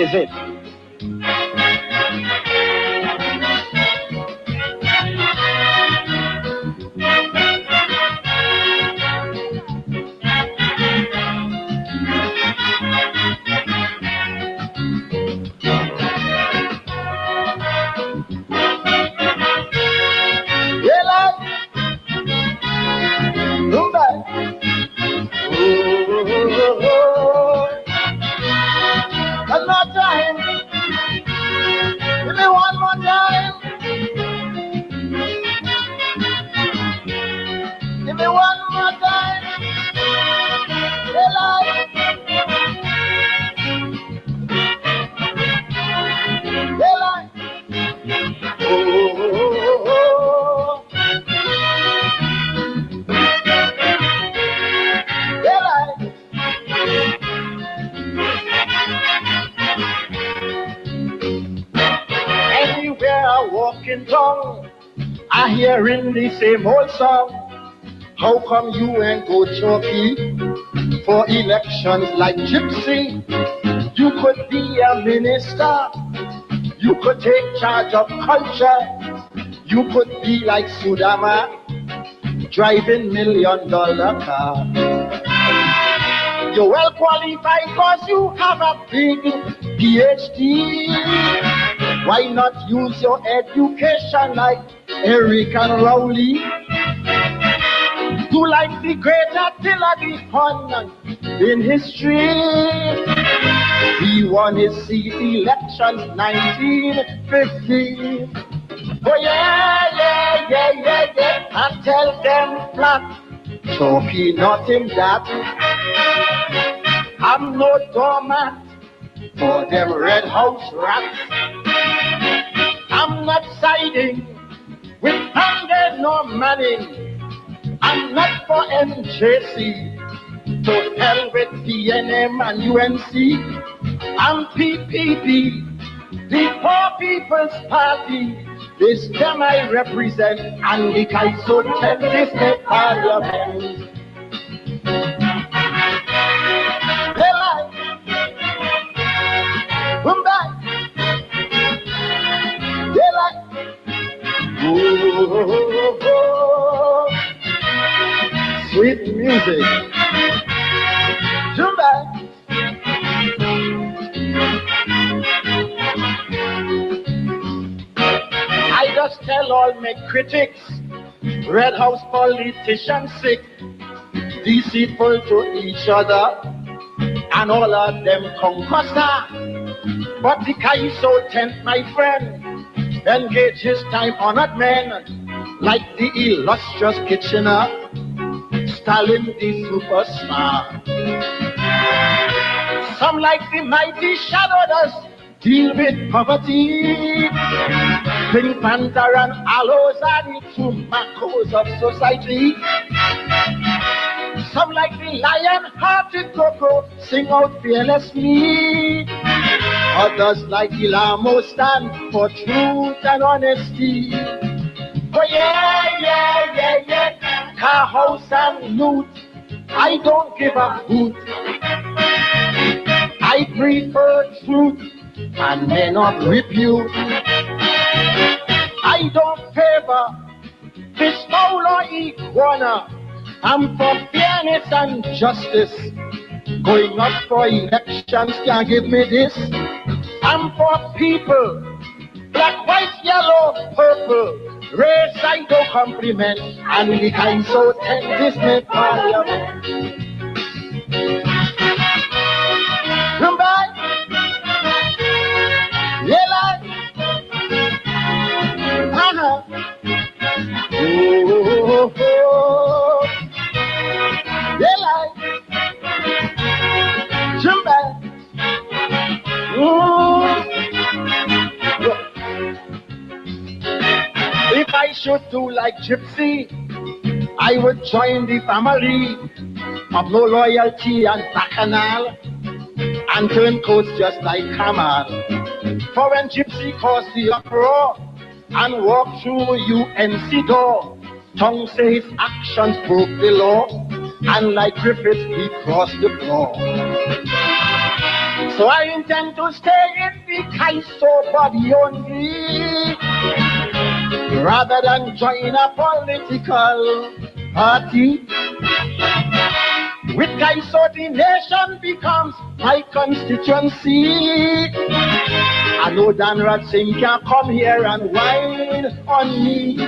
is it? One more time. Give me one more time. Give me one more time. Daylight. Daylight. Oh. Daylight. Anywhere I walk in town, I hearing the same old song. How come you ain't go Turkey for elections like Gypsy? You could be a minister, you could take charge of culture, you could be like Sudama, driving $1 million car. You're well qualified because you have a big PhD. Why not use your education like Eric and Rowley? Do like the great Attila the Hun in history. He won his seat elections 1950. Oh yeah. And tell them flat, Turkey not in that. I'm no doormat for them Red House rats. I'm not siding with Handel nor Manning. I'm not for MJC. To hell with PNM and UNC. I'm PPP, the Poor People's Party. This them I represent, and the Kaiso tell this the parliament. Daylight, come back. Daylight, oh, sweet music. Come back. I just tell all my critics, Red House politicians sick, deceitful to each other, and all of them concussor. But the Kaiso tent, my friend, engage his time-honored men, like the illustrious Kitchener, Stalin the superstar. Some like the mighty Shadows deal with poverty. Pink Panther and aloes are the tobaccos of society. Some like the lion-hearted Coco sing out fearlessly. Others like the Lamo stand for truth and honesty. Oh yeah. Car, house and loot, I don't give a hoot. I prefer truth and may not repute. I don't favor pistol or iguana. I'm for fairness and justice. Going up for elections can't give me this. I'm for people, black, white, yellow, purple. Race I don't compliment, and the kind so tend this may parliament. Remember, yeah, oh, yeah, Jumba. If I should do like Gypsy, I would join the family of no loyalty and bacchanal and turn coats just like Kamal. For when Gypsy caused the uproar and walked through UNC door, tongue say his actions broke the law, and like Griffith he crossed the floor. So I intend to stay in the Kaiso body only, rather than join a political party. With Kaiso, the nation becomes my constituency. I know Dan Singh can come here and whine on me.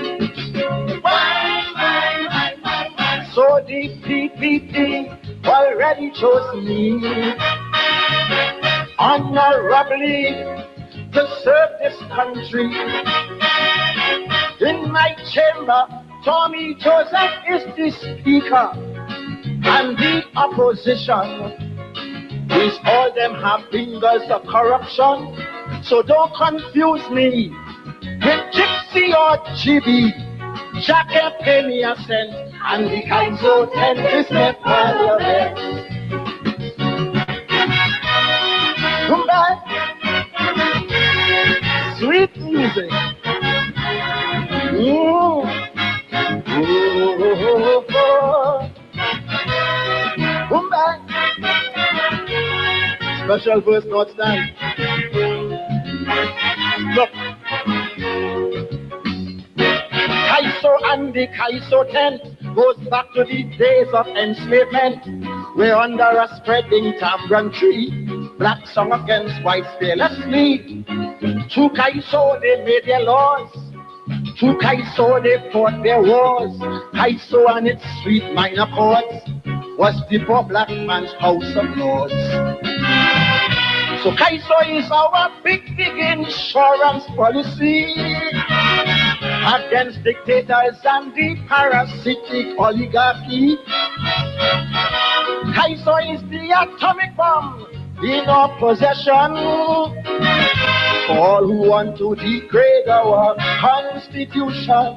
So the PPP already chose me honorably to serve this country. In my chamber, Tommy Joseph is the speaker, and the opposition is all them have fingers of corruption. So don't confuse me with Gypsy or GB. Jack and Penny a cent, and the Kaiso 10 is my parliament. Rumba, sweet music. Ooh. Rumba, special verse not stand. Look. Kaiso and the Kaiso tent goes back to the days of enslavement, where under a spreading tamarind tree, black sung against whites fearlessly. To Kaiso they made their laws, to Kaiso they fought their wars. Kaiso and its sweet minor chords was the poor black man's house of lords. So Kaiso is our big insurance policy against dictators and the parasitic oligarchy. Kaiso is the atomic bomb in our possession for all who want to degrade our constitution.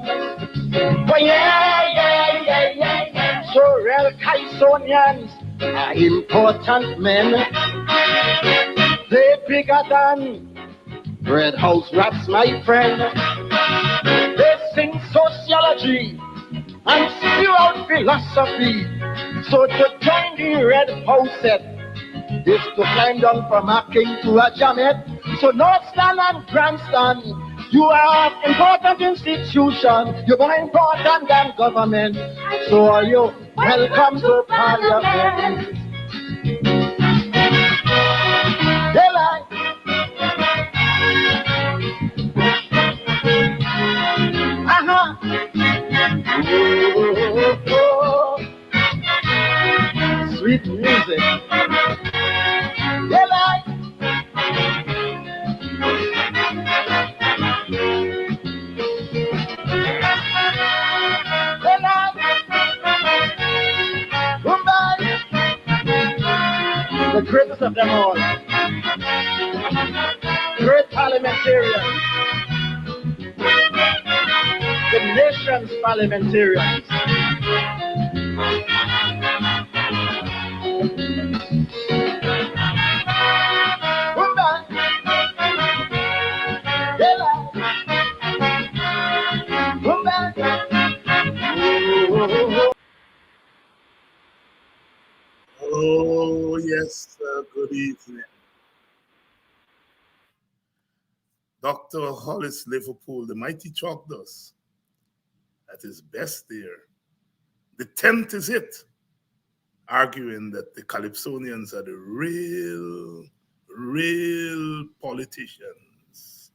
But yeah. So real Kaisonians are important men. They're bigger than Red House rats, my friend. They sing sociology and spew out philosophy. So to join the Red House set is to climb down from a king to a jamet. So no stand and grandstand. You are an important institution. You're more important than government. So are you welcome to Parliament. They like sweet music. They like the greatest of them all. Great parliamentarians. The nation's parliamentarians. Oh, yes, good evening. Dr. Hollis Liverpool, the mighty chalk dust, at his best there. The 10th is it, arguing that the Calypsonians are the real politicians.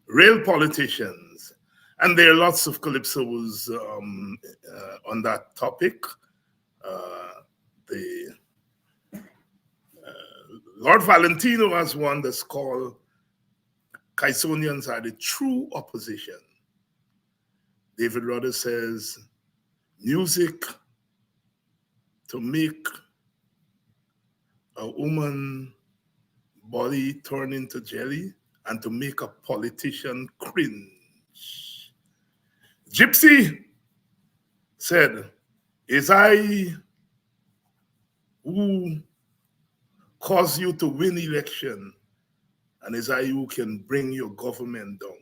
Real politicians. And there are lots of Calypsos on that topic. Lord Valentino has one that's called Kaisonians are the true opposition. David Rudder says, music to make a woman body turn into jelly and to make a politician cringe. Gypsy said, is I who cause you to win election, and is I who can bring your government down.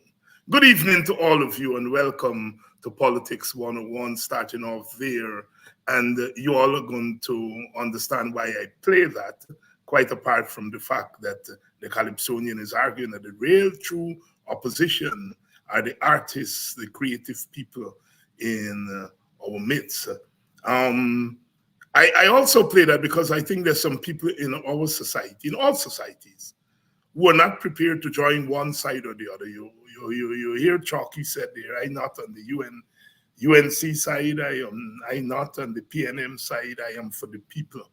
Good evening to all of you and welcome to Politics 101, starting off there. And you all are going to understand why I play that. quite apart from the fact that the Calypsonian is arguing that the real true opposition are the artists, the creative people in our midst. Um, I also play that because I think there's some people in our society, in all societies, who are not prepared to join one side or the other. You hear Chalky said there, I'm not on the UNC side, I'm not on the PNM side, I am for the people.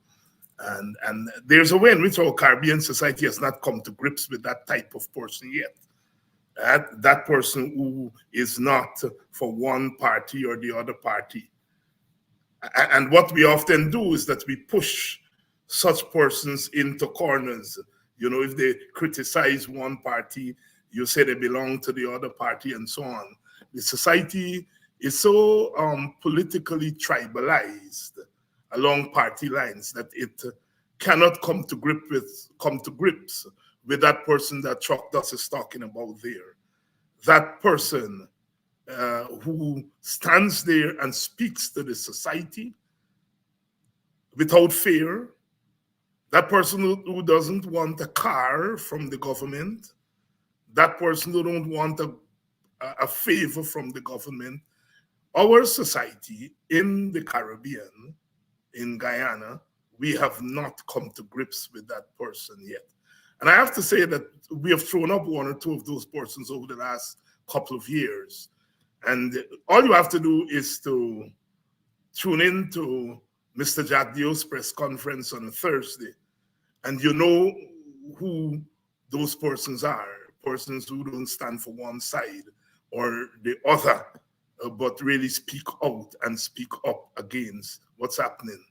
And there's a way in which our Caribbean society has not come to grips with that type of person yet. That person who is not for one party or the other party. And what we often do is that we push such persons into corners. You know, if they criticize one party, you say they belong to the other party and so on. The society is so politically tribalized along party lines that it cannot come to grips with that person that Chuck Duss is talking about there. That person who stands there and speaks to the society without fear, that person who doesn't want a car from the government, that person who don't want a favor from the government. Our society in the Caribbean, in Guyana, we have not come to grips with that person yet. And I have to say that we have thrown up one or two of those persons over the last couple of years. And all you have to do is to tune in to Mr. Jack Dio's press conference on a Thursday, and you know who those persons are, persons who don't stand for one side or the other, but really speak out and speak up against what's happening.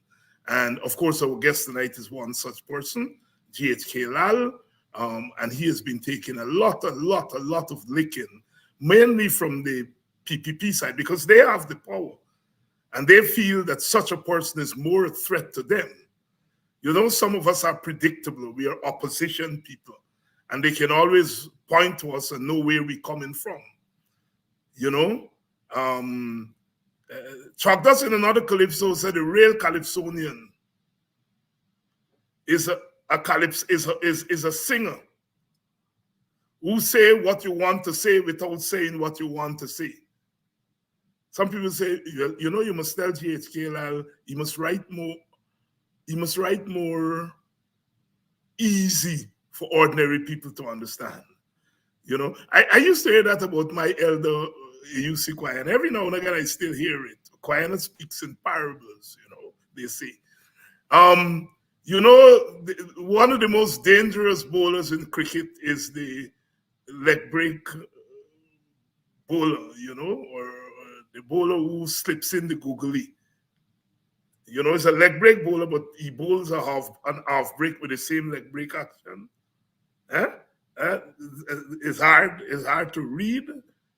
And of course, our guest tonight is one such person, GHK Lall, and he has been taking a lot of licking, mainly from the PPP side, because they have the power. And they feel that such a person is more a threat to them. You know, some of us are predictable. We are opposition people. And they can always point to us and know where we're coming from. You know? Chuck Duss in another Calypso said the real Calypsonian is a singer who say what you want to say without saying what you want to say. Some people say, you know, you must tell GHK Lall, he must write more easy for ordinary people to understand. You know, I used to hear that about my elder UC Choir, and every now and again I still hear it. Choir speaks in parables, you know, they say. You know, one of the most dangerous bowlers in cricket is the leg break bowler, you know, or the bowler who slips in the googly. You know, it's a leg break bowler, but he bowls an half break with the same leg break action. Eh? It's hard to read.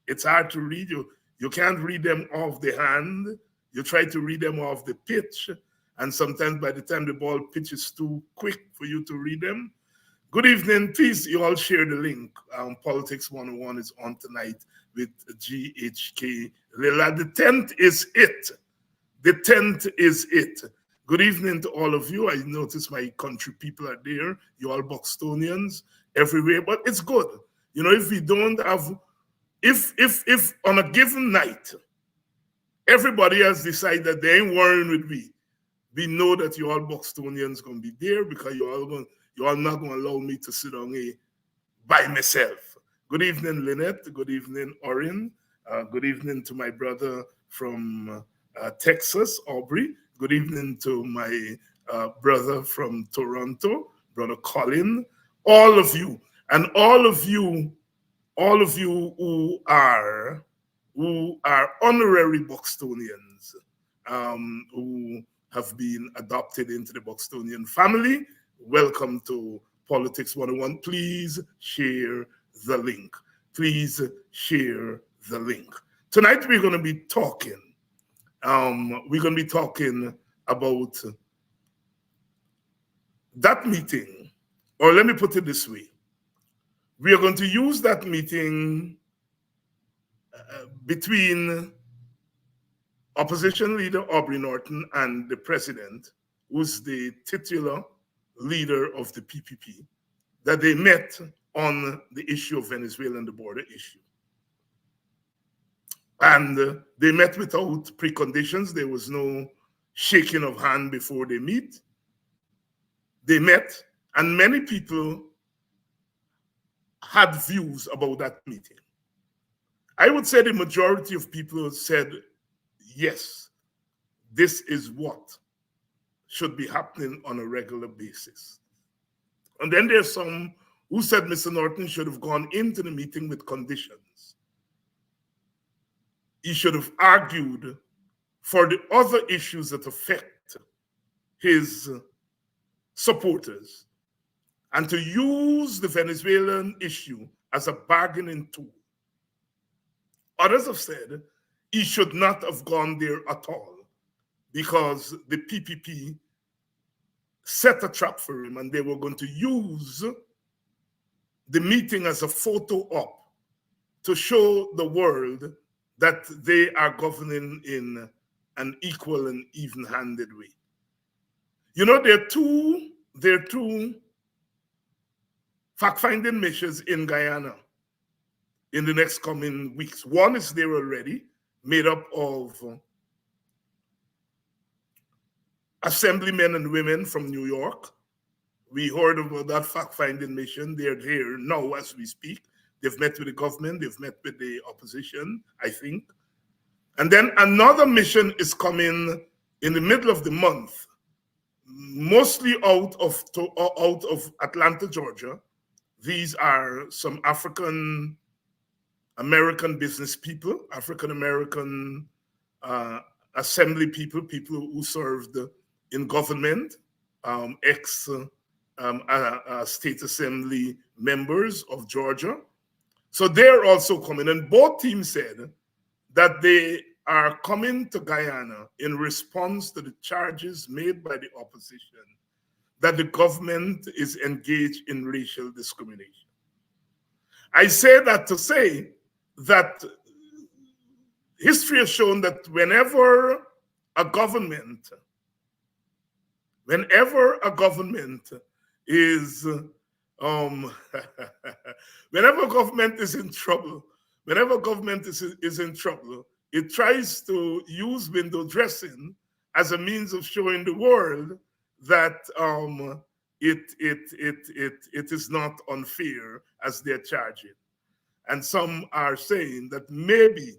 It's hard to read. You can't read them off the hand. You try to read them off the pitch. And sometimes by the time the ball pitches too quick for you to read them. Good evening. Please, you all share the link. Politics 101 is on tonight with GHK Lall. The 10th is it. The 10th is it. Good evening to all of you. I notice my country people are there. You all Buxtonians everywhere, but it's good. You know, if we don't have, if on a given night, everybody has decided that they ain't worrying with me, we know that you all Buxtonians gonna be there because you all not gonna allow me to sit down here by myself. Good evening, Lynette. Good evening, Orin. Good evening to my brother from Texas, Aubrey. Good evening to my brother from Toronto, brother Colin. All of you, and all of you who are honorary Buxtonians, who have been adopted into the Buxtonian family. Welcome to Politics 101. Please share the link. Please share the link. Tonight we're going to be talking. About that meeting, or let me put it this way. We are going to use that meeting between opposition leader Aubrey Norton and the president, who's the titular leader of the PPP, that they met on the issue of Venezuela and the border issue. And they met without preconditions. There was no shaking of hand before they meet. They met, and many people had views about that meeting. I would say the majority of people said, yes, this is what should be happening on a regular basis. And then there's some who said Mr. Norton should have gone into the meeting with conditions. He should have argued for the other issues that affect his supporters and to use the Venezuelan issue as a bargaining tool. Others have said he should not have gone there at all because the PPP set a trap for him and they were going to use the meeting as a photo op to show the world that they are governing in an equal and even-handed way. You know, there are two fact-finding missions in Guyana in the next coming weeks. One is there already, made up of assemblymen and women from New York. We heard about that fact-finding mission. They're here now as we speak. They've met with the government, they've met with the opposition, I think. And then another mission is coming in the middle of the month, mostly out of Atlanta, Georgia. These are some African American business people, African American assembly people, people who served in government, state assembly members of Georgia. So they're also coming, and both teams said that they are coming to Guyana in response to the charges made by the opposition that the government is engaged in racial discrimination. I say that to say that history has shown that whenever a government is whenever government is in trouble, it tries to use window dressing as a means of showing the world that it is not unfair as they're charging. And some are saying that maybe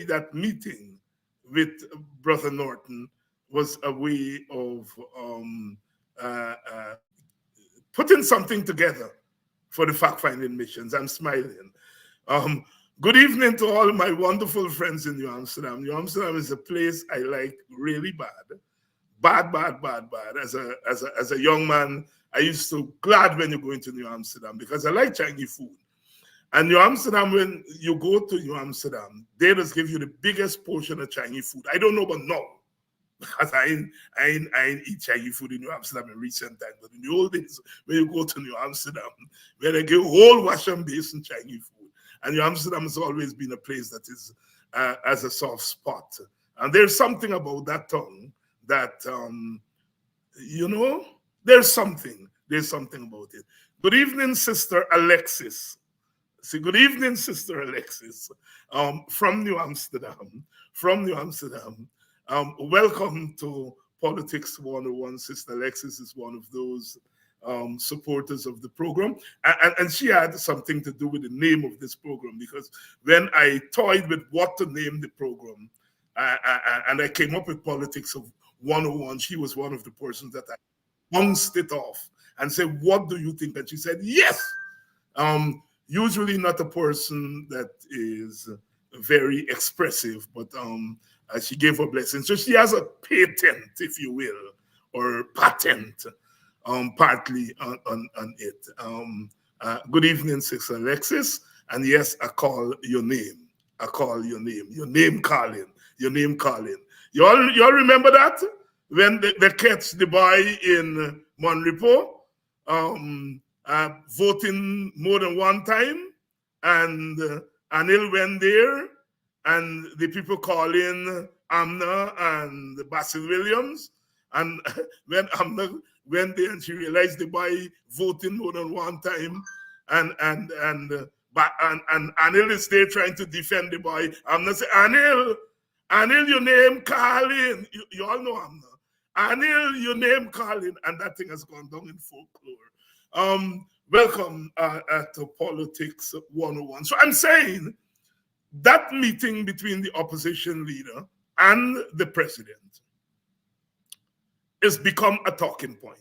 that meeting with Brother Norton was a way of putting something together for the fact-finding missions. I'm smiling. Good evening to all my wonderful friends in New Amsterdam. New Amsterdam is a place I like really bad. Bad. As a young man, I used to glad when you go into New Amsterdam because I like Chinese food. And New Amsterdam, when you go to New Amsterdam, they just give you the biggest portion of Chinese food. I don't know about now, because I ain't eat Chinese food in New Amsterdam in recent times. But in the old days, when you go to New Amsterdam, where they give whole Washington based Chinese food. And New Amsterdam has always been a place that is as a soft spot. And there's something about that tongue that, there's something about it. Good evening, Sister Alexis. Good evening, Sister Alexis, from New Amsterdam. Welcome to Politics 101. Sister Alexis is one of those supporters of the program. And she had something to do with the name of this program, because when I toyed with what to name the program, and I came up with Politics of 101, she was one of the persons that I bounced it off and said, what do you think? And she said, yes. Usually not a person that is very expressive, but she gave her blessing. So she has a patent, if you will, or patent, partly on it. Good evening, Sister Alexis. And yes, I call your name. Your name calling. You all remember that? When they catch the boy in Monrepo, voting more than one time, and Anil went there, and the people call in Amna and Basil Williams, and when Amna went there and she realized the boy voting more than one time, and Anil is there trying to defend the boy. I'm not saying Anil, your name calling. You all know I'm not. Anil, your name calling, and that thing has gone down in folklore. Welcome to Politics 101. So I'm saying that meeting between the opposition leader and the president has become a talking point.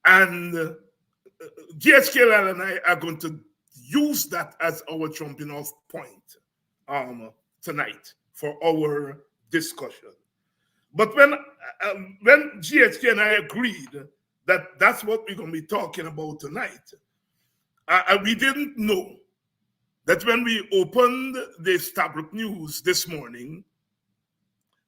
And GHK Lall and I are going to use that as our jumping off point tonight for our discussion. But when GHK and I agreed that that's what we're going to be talking about tonight, we didn't know that when we opened the Stabrook News this morning,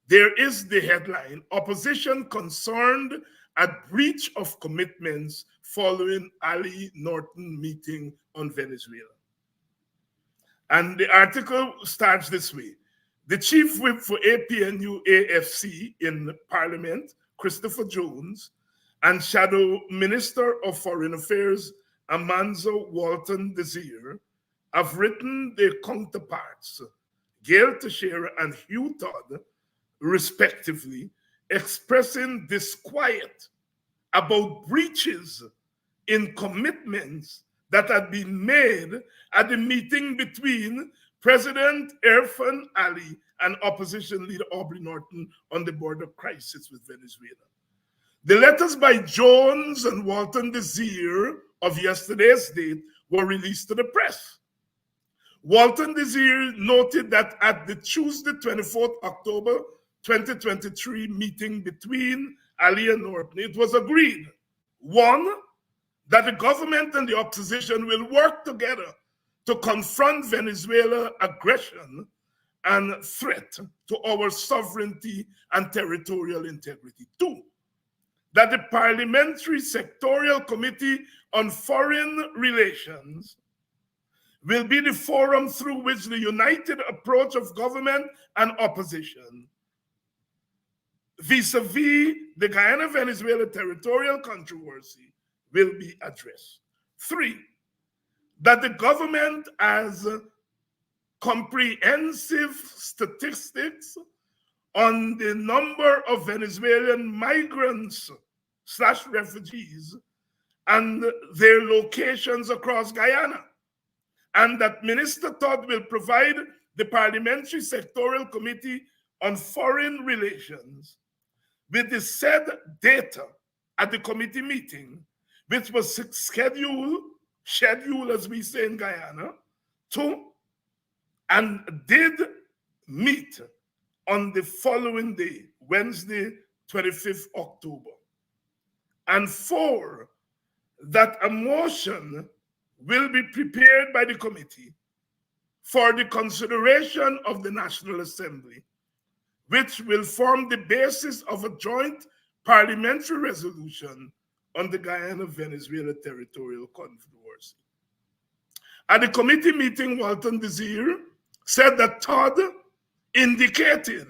there is the headline, Opposition Concerned at Breach of Commitments Following Ali Norton Meeting on Venezuela. And the article starts this way. The chief whip for APNU AFC in Parliament, Christopher Jones, and Shadow Minister of Foreign Affairs, Amanzo Walton Desir, have written their counterparts, Gail Teixeira and Hugh Todd, respectively, expressing disquiet about breaches in commitments that had been made at the meeting between President Irfan Ali and opposition leader Aubrey Norton on the border crisis with Venezuela. The letters by Jones and Walton Desir of yesterday's date were released to the press. Walton Desir noted that at the Tuesday, 24th October 2023 meeting between Ali and Norton, it was agreed, one, that the government and the opposition will work together to confront Venezuela aggression and threat to our sovereignty and territorial integrity. Two, that the Parliamentary Sectorial Committee on Foreign Relations will be the forum through which the united approach of government and opposition vis-a-vis the Guyana-Venezuela territorial controversy will be addressed. Three, that the government has comprehensive statistics on the number of Venezuelan migrants / refugees and their locations across Guyana, and that Minister Todd will provide the Parliamentary Sectorial Committee on Foreign Relations with the said data at the committee meeting, which was scheduled as we say in Guyana, and did meet on the following day, Wednesday, 25th October. And four, that a motion will be prepared by the committee for the consideration of the National Assembly, which will form the basis of a joint parliamentary resolution on the Guyana-Venezuela territorial controversy. At the committee meeting, Walton Desir said that Todd indicated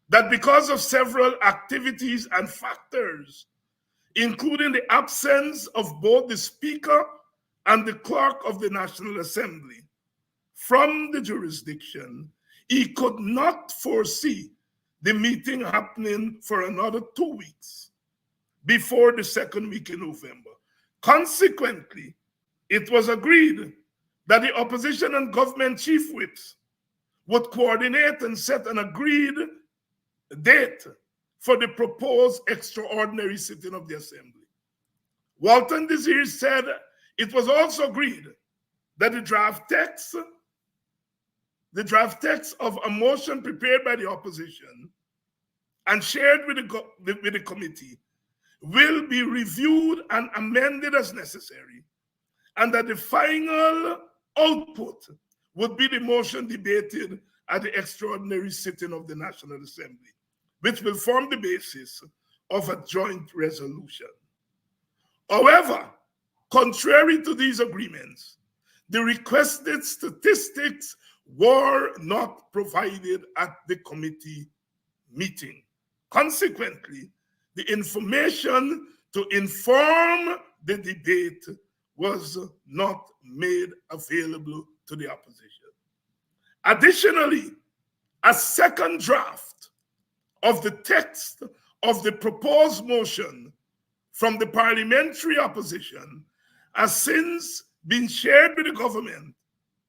that because of several activities and factors, including the absence of both the Speaker and the Clerk of the National Assembly from the jurisdiction, he could not foresee the meeting happening for another 2 weeks before the second week in November. Consequently, it was agreed that the opposition and government chief whips would coordinate and set an agreed date for the proposed extraordinary sitting of the Assembly. Walton Desir said it was also agreed that the draft text of a motion prepared by the opposition and shared with the committee will be reviewed and amended as necessary, and that the final output would be the motion debated at the extraordinary sitting of the National Assembly, which will form the basis of a joint resolution. However, contrary to these agreements, the requested statistics were not provided at the committee meeting. Consequently, the information to inform the debate was not made available to the opposition. Additionally, a second draft of the text of the proposed motion from the parliamentary opposition has since been shared with the government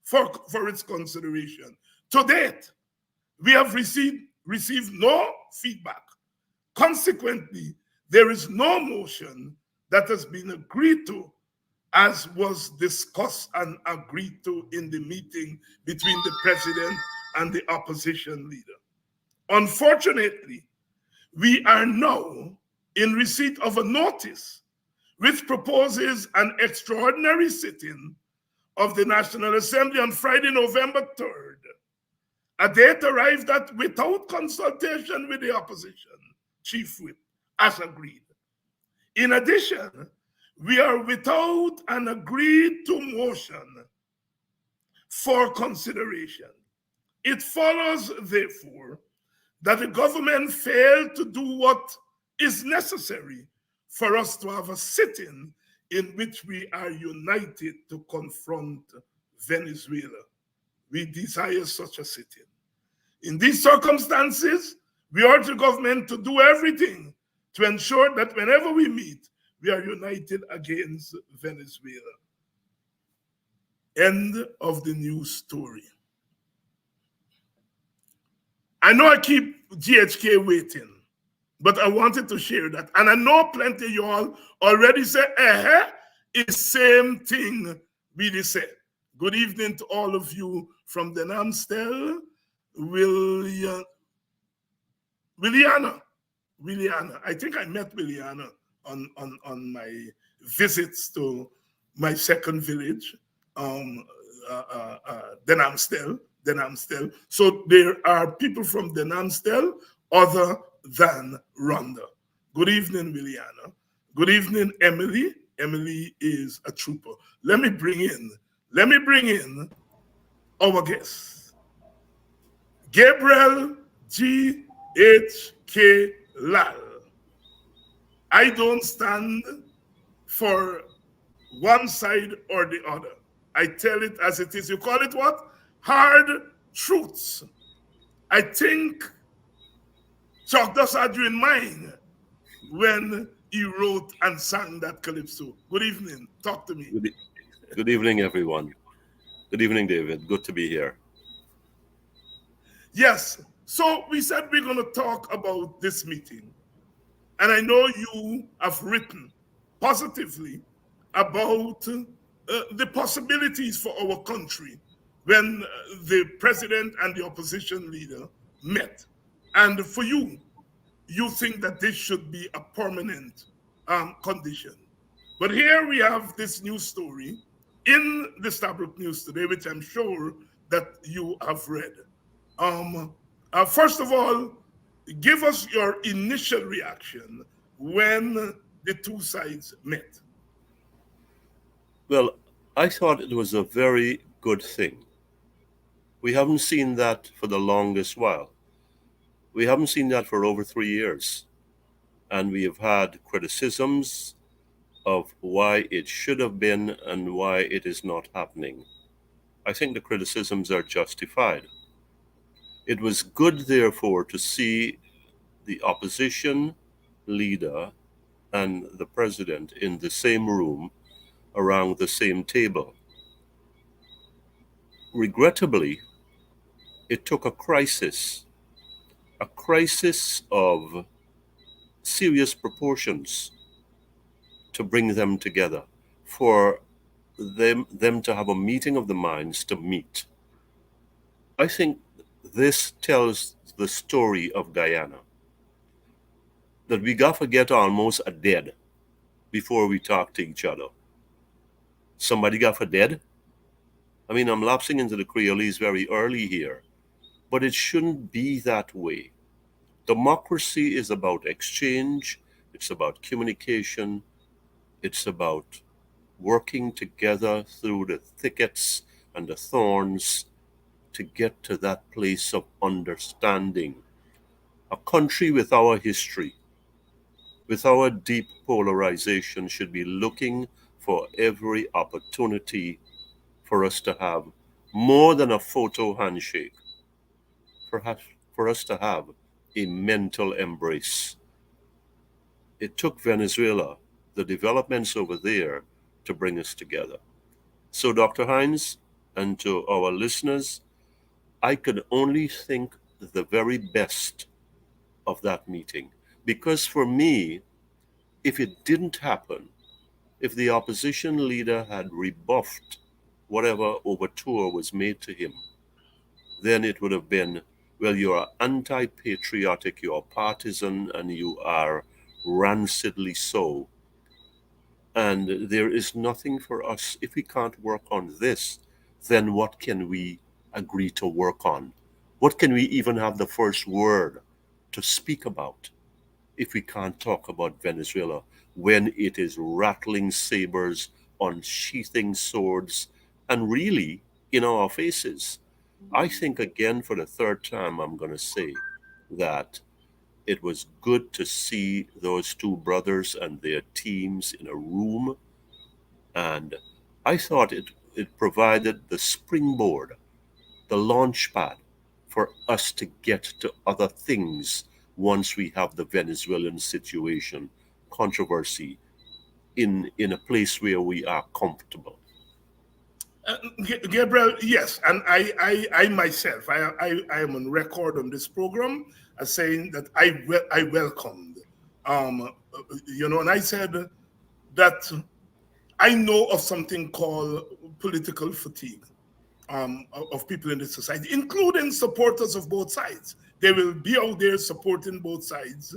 for its consideration. To date, we have received no feedback. Consequently, there is no motion that has been agreed to as was discussed and agreed to in the meeting between the president and the opposition leader. Unfortunately, we are now in receipt of a notice which proposes an extraordinary sitting of the National Assembly on Friday, November 3rd, a date arrived at without consultation with the opposition chief whip, as agreed. In addition, we are without an agreed to motion for consideration. It follows, therefore, that the government failed to do what is necessary for us to have a sitting in which we are united to confront Venezuela. We desire such a sitting. In these circumstances, we urge the government to do everything to ensure that whenever we meet, we are united against Venezuela. End of the news story. I know I keep GHK waiting, but I wanted to share that. And I know plenty of y'all already say, it's same thing we say. Good evening to all of you from the Namstel, Williana. I think I met Williana on my visits to my second village, Denamstel. So there are people from Denamstel other than Rhonda. Good evening, Williana. Good evening, Emily. Emily is a trooper. Let me bring in our guest, Gabriel GHK Lall. I don't stand for one side or the other. I tell it as it is. You call it what? Hard truths. I think Chuck Doss had you in mind when he wrote and sang that calypso. Good evening. Talk to me. Good evening, everyone. Good evening, David. Good to be here. Yes. So we said we're going to talk about this meeting. And I know you have written positively about the possibilities for our country when the president and the opposition leader met. And for you, you think that this should be a permanent condition. But here we have this news story in the Stabrook News today, which I'm sure that you have read. First of all, give us your initial reaction when the two sides met. Well, I thought it was a very good thing. We haven't seen that for the longest while. We haven't seen that for over 3 years. And we have had criticisms of why it should have been and why it is not happening. I think the criticisms are justified. It was good, therefore, to see the opposition leader and the president in the same room around the same table. Regrettably, it took a crisis of serious proportions to bring them together, for them to have a meeting of the minds to meet. I think this tells the story of Guyana, that we got to get almost a dead before we talk to each other. Somebody got for dead? I mean, I'm lapsing into the Creolese very early here, but it shouldn't be that way. Democracy is about exchange, it's about communication, it's about working together through the thickets and the thorns to get to that place of understanding. A country with our history, with our deep polarization, should be looking for every opportunity for us to have more than a photo handshake, perhaps for us to have a mental embrace. It took Venezuela, the developments over there, to bring us together. So, Dr. Hines, and to our listeners, I could only think the very best of that meeting. Because for me, if it didn't happen, if the opposition leader had rebuffed whatever overture was made to him, then it would have been, well, you are anti patriotic, you are partisan, and you are rancidly so. And there is nothing for us. If we can't work on this, then what can we agree to work on? What can we even have the first word to speak about if we can't talk about Venezuela when it is rattling sabers, unsheathing swords, and really in our faces? I think, again, for the third time, I'm going to say that it was good to see those two brothers and their teams in a room, and I thought it provided the springboard, the launch pad for us to get to other things once we have the Venezuelan situation, controversy in a place where we are comfortable. Gabriel, yes, and I myself, I am on record on this program as saying that I welcomed, and I said that I know of something called political fatigue, of people in the society, including supporters of both sides. They will be out there supporting both sides,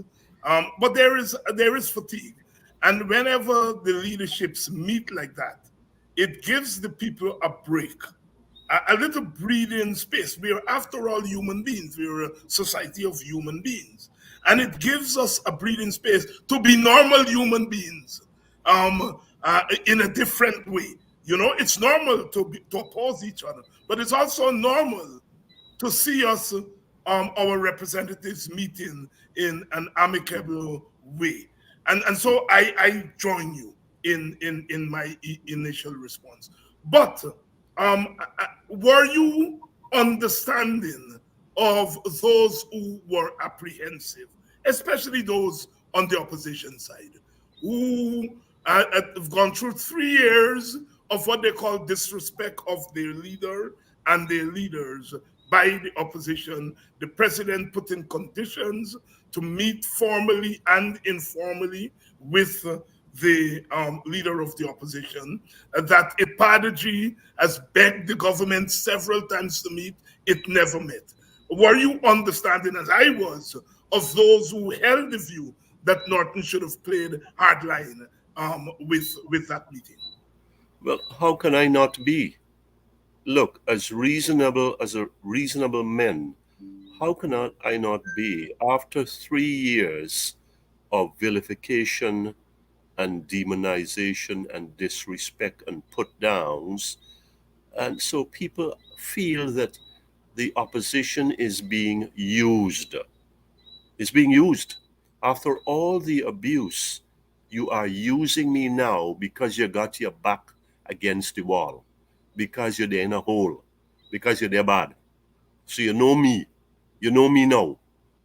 but there is fatigue, and whenever the leaderships meet like that, it gives the people a break, a little breathing space. We are, after all, human beings. We are a society of human beings. And it gives us a breathing space to be normal human beings, in a different way. It's normal to oppose each other, but it's also normal to see us, our representatives, meeting in an amicable way. And so I join you in my initial response. But were you understanding of those who were apprehensive, especially those on the opposition side, who have gone through 3 years of what they call disrespect of their leader and their leaders by the opposition, the president putting conditions to meet formally and informally with the leader of the opposition, that Ipadaji has begged the government several times to meet, it never met. Were you understanding, as I was, of those who held the view that Norton should have played hardline, with that meeting? Well, how can I not be? Look, as a reasonable man, how can I not be after 3 years of vilification and demonization and disrespect and put downs? And so people feel that the opposition is being used. It's being used. After all the abuse, you are using me now because you got your back against the wall, because you're there in a hole, because you're there bad. So you know me. You know me now.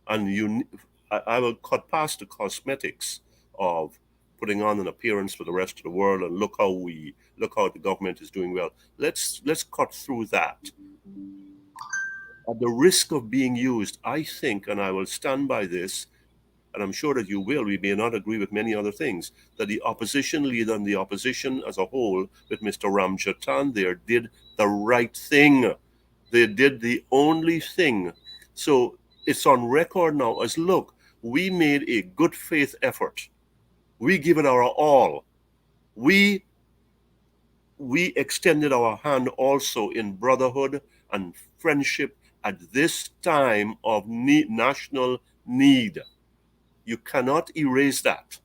And I will cut past the cosmetics of putting on an appearance for the rest of the world and look how the government is doing well. Let's cut through that. At the risk of being used, I think, and I will stand by this, and I'm sure that you will, we may not agree with many other things, that the opposition leader and the opposition as a whole, with Mr. Ramjatan there, did the right thing. They did the only thing. So it's on record now as, look, we made a good faith effort. We give it our all. We extended our hand also in brotherhood and friendship at this time of national need. You cannot erase that.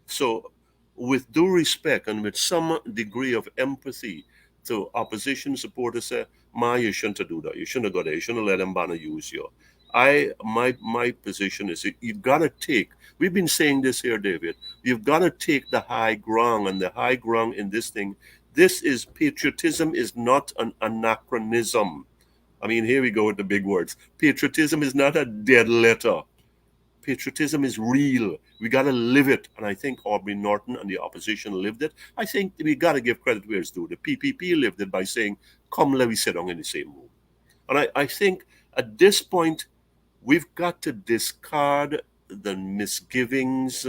So, with due respect and with some degree of empathy to opposition supporters, say, Ma, you shouldn't do that. You shouldn't go there. You shouldn't let them banner use you. My position is you've got to take. We've been saying this here, David. You've got to take the high ground, and the high ground in this thing. This is patriotism is not an anachronism. I mean, here we go with the big words. Patriotism is not a dead letter. Patriotism is real. We got to live it. And I think Aubrey Norton and the opposition lived it. I think we got to give credit where it's due. The PPP lived it by saying, come, let me sit down in the same room. And I think at this point, we've got to discard the misgivings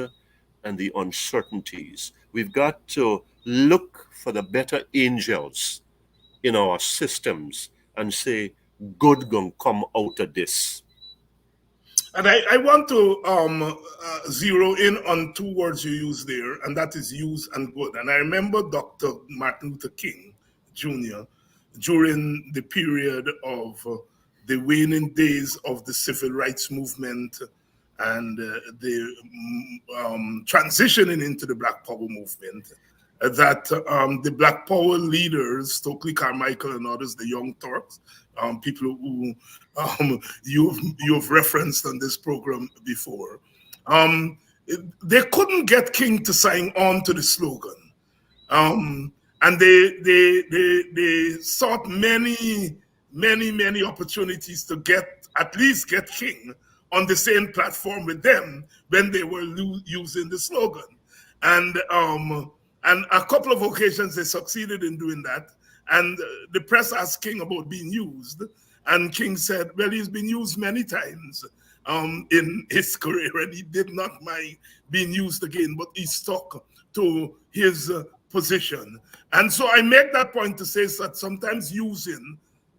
and the uncertainties. We've got to look for the better angels in our systems and say, good gonna come out of this. And I want to zero in on two words you use there, and that is use and good. And I remember Dr. Martin Luther King Jr. during the period of the waning days of the civil rights movement and the transitioning into the Black Power movement, that the Black Power leaders, Stokely Carmichael and others, the Young Turks, people who you've referenced on this program before, they couldn't get King to sign on to the slogan. And they sought many opportunities to at least get King on the same platform with them when they were using the slogan. And a couple of occasions they succeeded in doing that. And the press asked King about being used, and King said, well, he's been used many times in his career, and he did not mind being used again, but he stuck to his position. And so I make that point to say that sometimes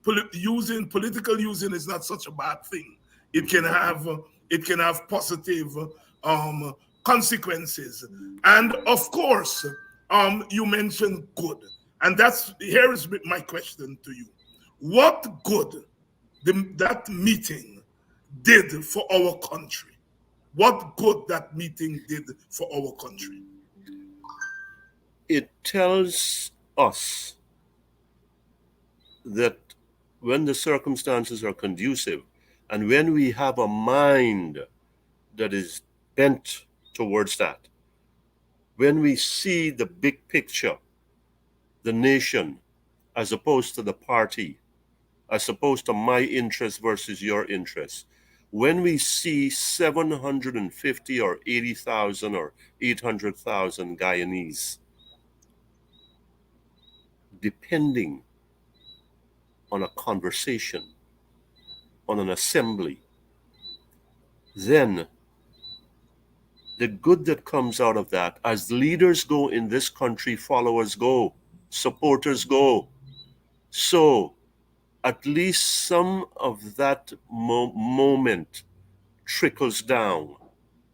political using is not such a bad thing. It can have positive consequences. And of course, you mentioned good, and here is my question to you: what good that meeting did for our country? What good that meeting did for our country? It tells us that when the circumstances are conducive and when we have a mind that is bent towards that, when we see the big picture, the nation, as opposed to the party, as opposed to my interest versus your interest, when we see 750 or 80,000 or 800,000 Guyanese depending on a conversation, on an assembly, then the good that comes out of that, as leaders go in this country, followers go, supporters go. So at least some of that moment trickles down,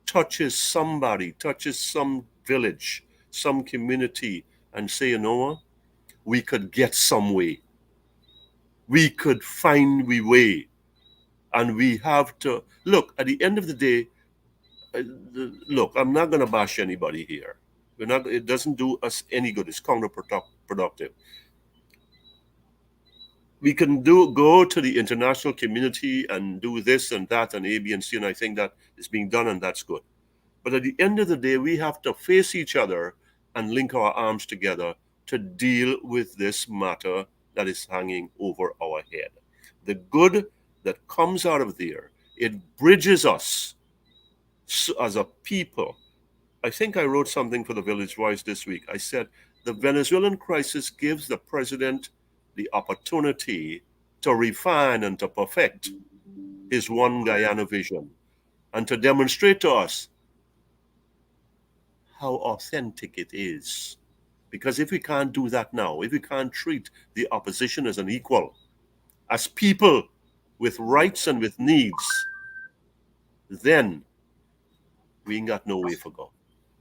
touches somebody, touches some village, some community, and say, you know what? We could get some way. We could find we way. And we have to look at the end of the day. Look, I'm not going to bash anybody here. We're not. It doesn't do us any good. It's counterproductive. We can go to the international community and do this and that and A, B, and C, and I think that is being done, and that's good. But at the end of the day, we have to face each other and link our arms together to deal with this matter that is hanging over our head. The good that comes out of there, it bridges us as a people. I think I wrote something for the Village Voice this week. I said the Venezuelan crisis gives the president the opportunity to refine and to perfect his one Guyana vision and to demonstrate to us how authentic it is. Because if we can't do that now, if we can't treat the opposition as an equal, as people with rights and with needs, then we ain't got no way for go.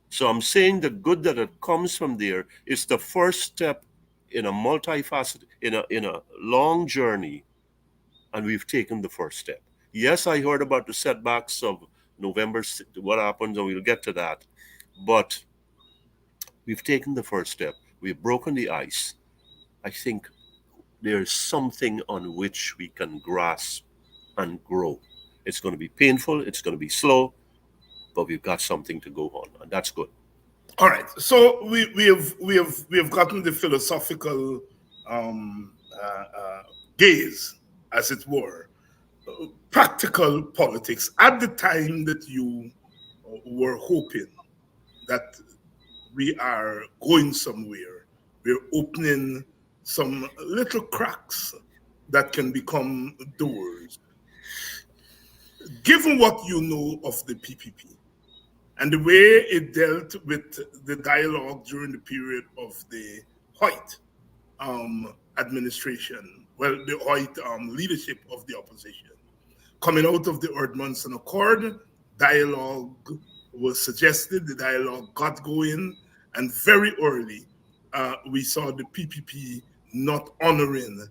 So I'm saying the good that it comes from there is the first step in a multifaceted, in a long journey, and we've taken the first step. Yes, I heard about the setbacks of November, what happened, and we'll get to that. But we've taken the first step. We've broken the ice. I think there's something on which we can grasp and grow. It's going to be painful, it's going to be slow, but we've got something to go on, and that's good. All right. So we have gotten the philosophical gaze, as it were, practical politics. At the time that you were hoping that we are going somewhere, we're opening some little cracks that can become doors. Given what you know of the PPP and the way it dealt with the dialogue during the period of the Hoyt administration, well, the Hoyt leadership of the opposition, coming out of the Erdmanson Accord, dialogue was suggested, the dialogue got going, and very early we saw the PPP not honoring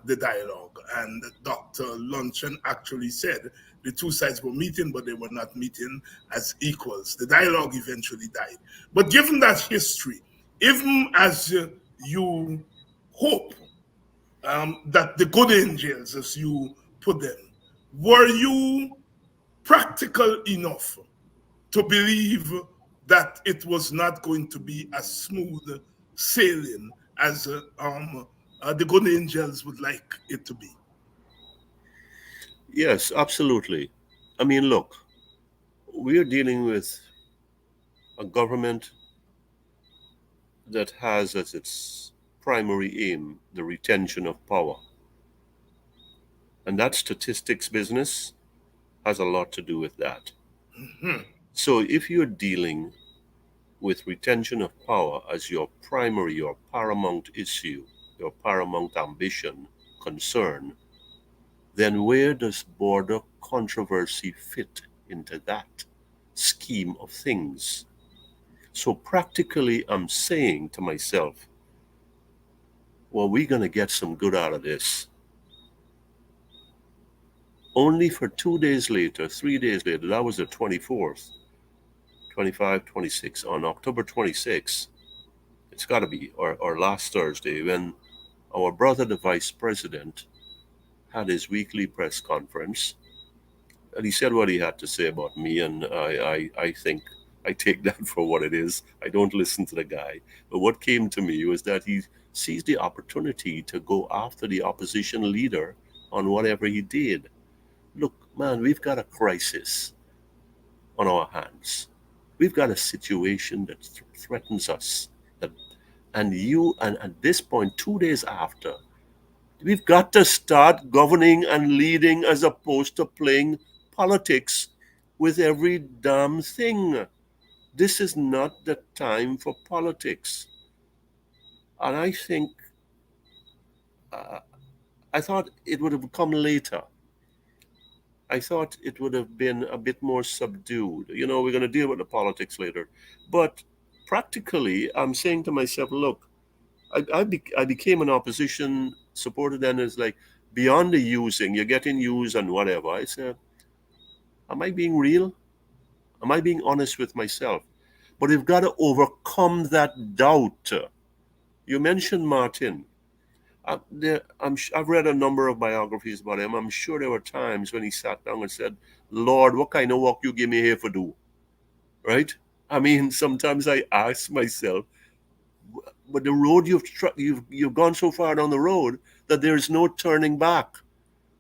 the dialogue. And Dr. Luncheon actually said the two sides were meeting, but they were not meeting as equals. The dialogue eventually died. But given that history, even as you hope that the good angels, as you put them, were you practical enough to believe that it was not going to be as smooth sailing as the good angels would like it to be? Yes, absolutely. I mean, look, we're dealing with a government that has as its primary aim the retention of power. And that statistics business has a lot to do with that. Mhm. So if you're dealing with retention of power as your primary, your paramount issue, your paramount ambition, concern, then where does border controversy fit into that scheme of things? So practically, I'm saying to myself, well, we're going to get some good out of this. Only for 2 days later, 3 days later, that was the 24th, 25, 26, on October 26th, it's got to be, or last Thursday, when our brother, the vice president, had his weekly press conference, and he said what he had to say about me, and I think I take that for what it is. I don't listen to the guy. But what came to me was that he seized the opportunity to go after the opposition leader on whatever he did. Look, man, we've got a crisis on our hands. We've got a situation that threatens us. That, and at this point, 2 days after, we've got to start governing and leading as opposed to playing politics with every damn thing. This is not the time for politics. And I think, uh, I thought it would have come later. I thought it would have been a bit more subdued. You know, we're going to deal with the politics later. But practically, I'm saying to myself, look, I became an opposition supporter then. Is like, beyond the using, you're getting used and whatever. I said, am I being real? Am I being honest with myself? But we've got to overcome that doubt. You mentioned Martin. I've read a number of biographies about him. I'm sure there were times when he sat down and said, Lord, what kind of work you give me here for do? Right? I mean, sometimes I ask myself, but the road you've gone so far down the road that there is no turning back.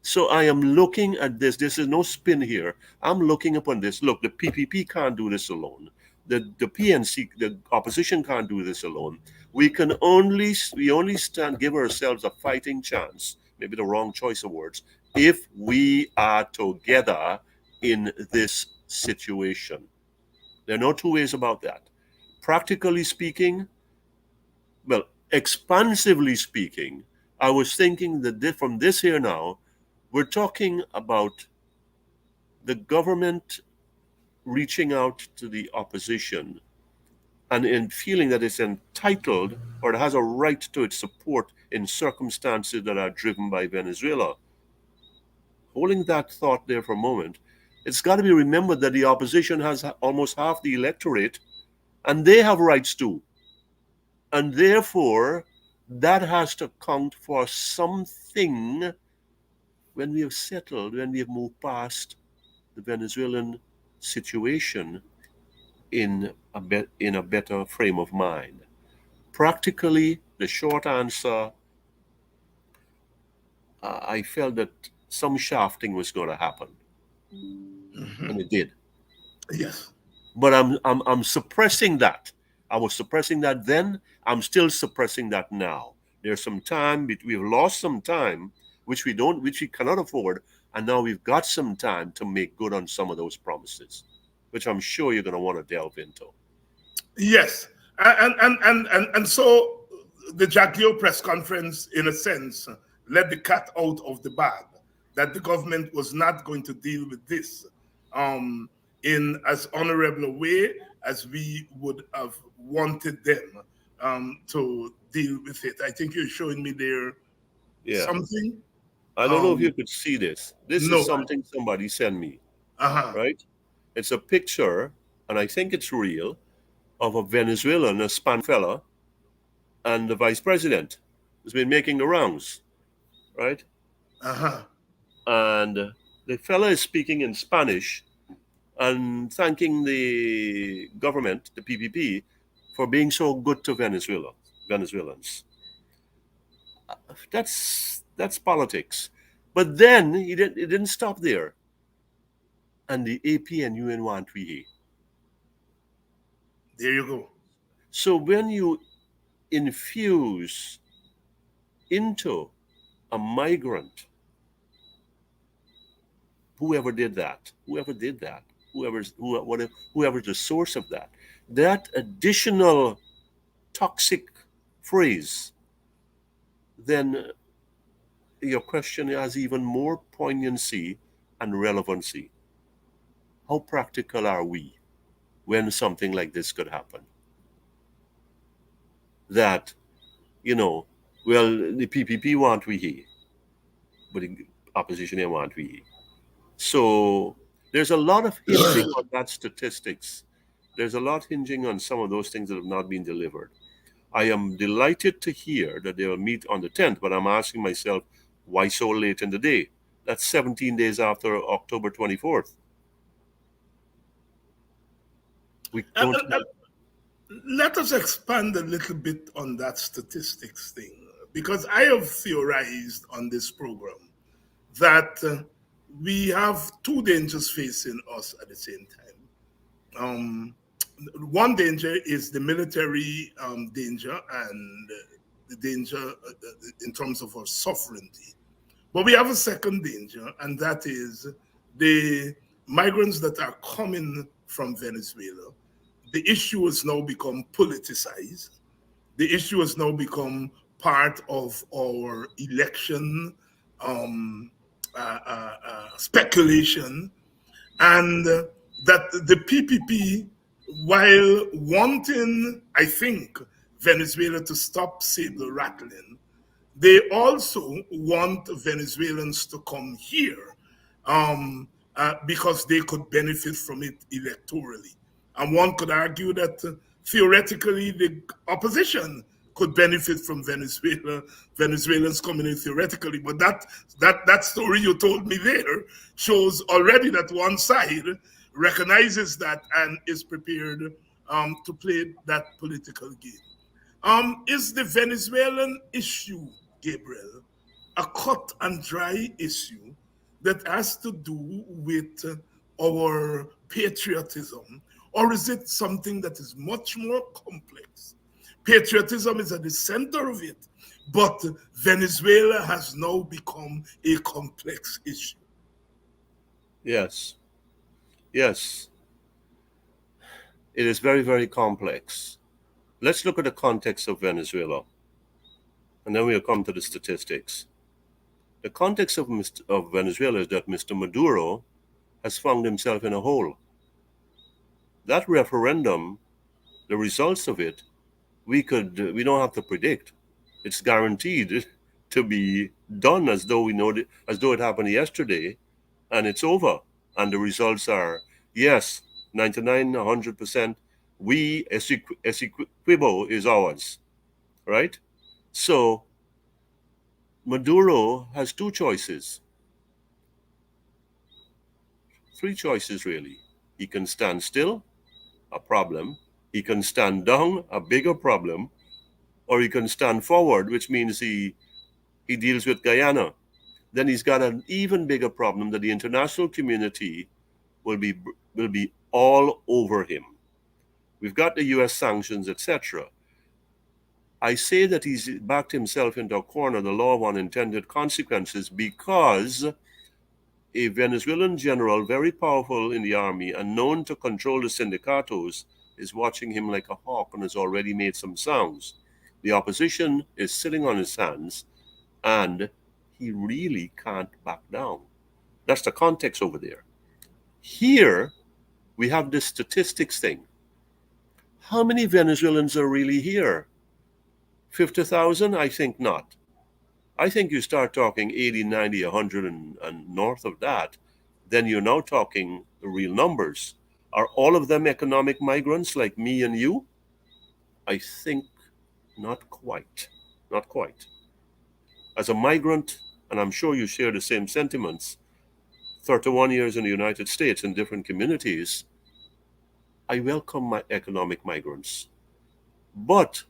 So I am looking at this. This is no spin here. I'm looking upon this. Look, the PPP can't do this alone. The PNC, the opposition can't do this alone. We only give ourselves a fighting chance, maybe the wrong choice of words, if we are together in this situation. There are no two ways about that. Practically speaking, well, expansively speaking, I was thinking that from this here now, we're talking about the government reaching out to the opposition and in feeling that it's entitled or it has a right to its support in circumstances that are driven by Venezuela. Holding that thought there for a moment, it's got to be remembered that the opposition has almost half the electorate and they have rights too. And therefore, that has to count for something when we have settled, when we have moved past the Venezuelan situation in a better frame of mind. Practically, the short answer, I felt that some shafting was going to happen, Mhm. and it did. Yes. But I'm suppressing that. I was suppressing that then. I'm still suppressing that now. There's some time. We've lost some time, which we cannot afford, and now we've got some time to make good on some of those promises, which I'm sure you're going to want to delve into. Yes. And so the Jaglio press conference, in a sense, let the cat out of the bag, that the government was not going to deal with this um, in as honorable a way as we would have wanted them to deal with it. I think you're showing me there Yeah. something. I don't know if you Um, could see this. This is no. something somebody sent me, Uh-huh. right? It's a picture, and I think it's real, of a Venezuelan, a Spanish fella, and the vice president has been making the rounds, right? Uh-huh. And the fella is speaking in Spanish and thanking the government, the PPP, for being so good to Venezuelans. That's politics. But then he didn't stop there, and the AP and UN want we here. There you go. So when you infuse into a migrant, whoever's the source of that, that additional toxic phrase, then your question has even more poignancy and relevancy. How practical are we when something like this could happen? That, you know, well, the PPP want we here, but the opposition they want we here. So there's a lot of hinging on that statistics. There's a lot hinging on some of those things that have not been delivered. I am delighted to hear that they will meet on the 10th, but I'm asking myself, why so late in the day? That's 17 days after October 24th. We And, don't and, let us expand a little bit on that statistics thing, because I have theorized on this program that we have two dangers facing us at the same time. One danger is the military danger and the danger in terms of our sovereignty. But we have a second danger, and that is the migrants that are coming from Venezuela. The issue has now become politicized. The issue has now become part of our election um, speculation, and that the PPP, while wanting, I think, Venezuela to stop saber rattling, they also want Venezuelans to come here because they could benefit from it electorally. And one could argue that theoretically the opposition could benefit from Venezuelans coming in theoretically. But that story you told me there shows already that one side recognizes that and is prepared to play that political game. Is the Venezuelan issue, Gabriel, a cut and dry issue that has to do with our patriotism, or is it something that is much more complex? Patriotism is at the center of it, but Venezuela has now become a complex issue. Yes, yes, it is very, very complex. Let's look at the context of Venezuela, and then we'll come to the statistics. The context of Venezuela is that Mr. Maduro has found himself in a hole. That referendum, the results of it, we don't have to predict. It's guaranteed to be done as though as though it happened yesterday, and it's over. And the results are yes, 99, 100%. We Essequibo is ours, right? So Maduro has two choices. three choices really. He can stand still, a problem. He can stand down, a bigger problem, or he can stand forward, which means he deals with Guyana. Then he's got an even bigger problem that the international community will be will be all over him. We've got the U.S. sanctions, etc. I say that he's backed himself into a corner, the law of unintended consequences, because a Venezuelan general, very powerful in the army and known to control the sindicatos, is watching him like a hawk and has already made some sounds. The opposition is sitting on his hands, and he really can't back down. That's the context over there. Here, we have this statistics thing. How many Venezuelans are really here? 50,000? I think not. I think you start talking 80, 90, 100, and north of that, then you're now talking the real numbers. Are all of them economic migrants like me and you? I think not quite. Not quite. As a migrant, and I'm sure you share the same sentiments, 31 years in the United States in different communities, I welcome my economic migrants. But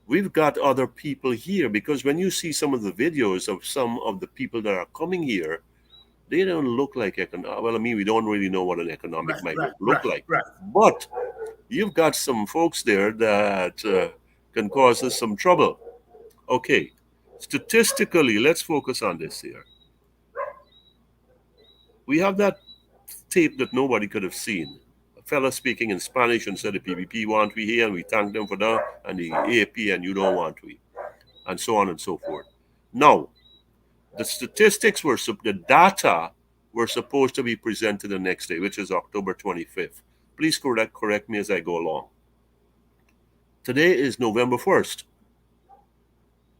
we've got other people here, because when you see some of the videos of some of the people that are coming here, they don't look like well, I mean, we don't really know what an economic Right, right, migrant look right, like. right. But you've got some folks there that can cause us some trouble. Okay, statistically, let's focus on this here. We have that tape that nobody could have seen. A fella speaking in Spanish and said the PPP want we here and we thank them for that, and the AP and you don't want we, and so on and so forth. Now, the statistics the data were supposed to be presented the next day, which is October 25th. Please correct me as I go along. Today is November 1st,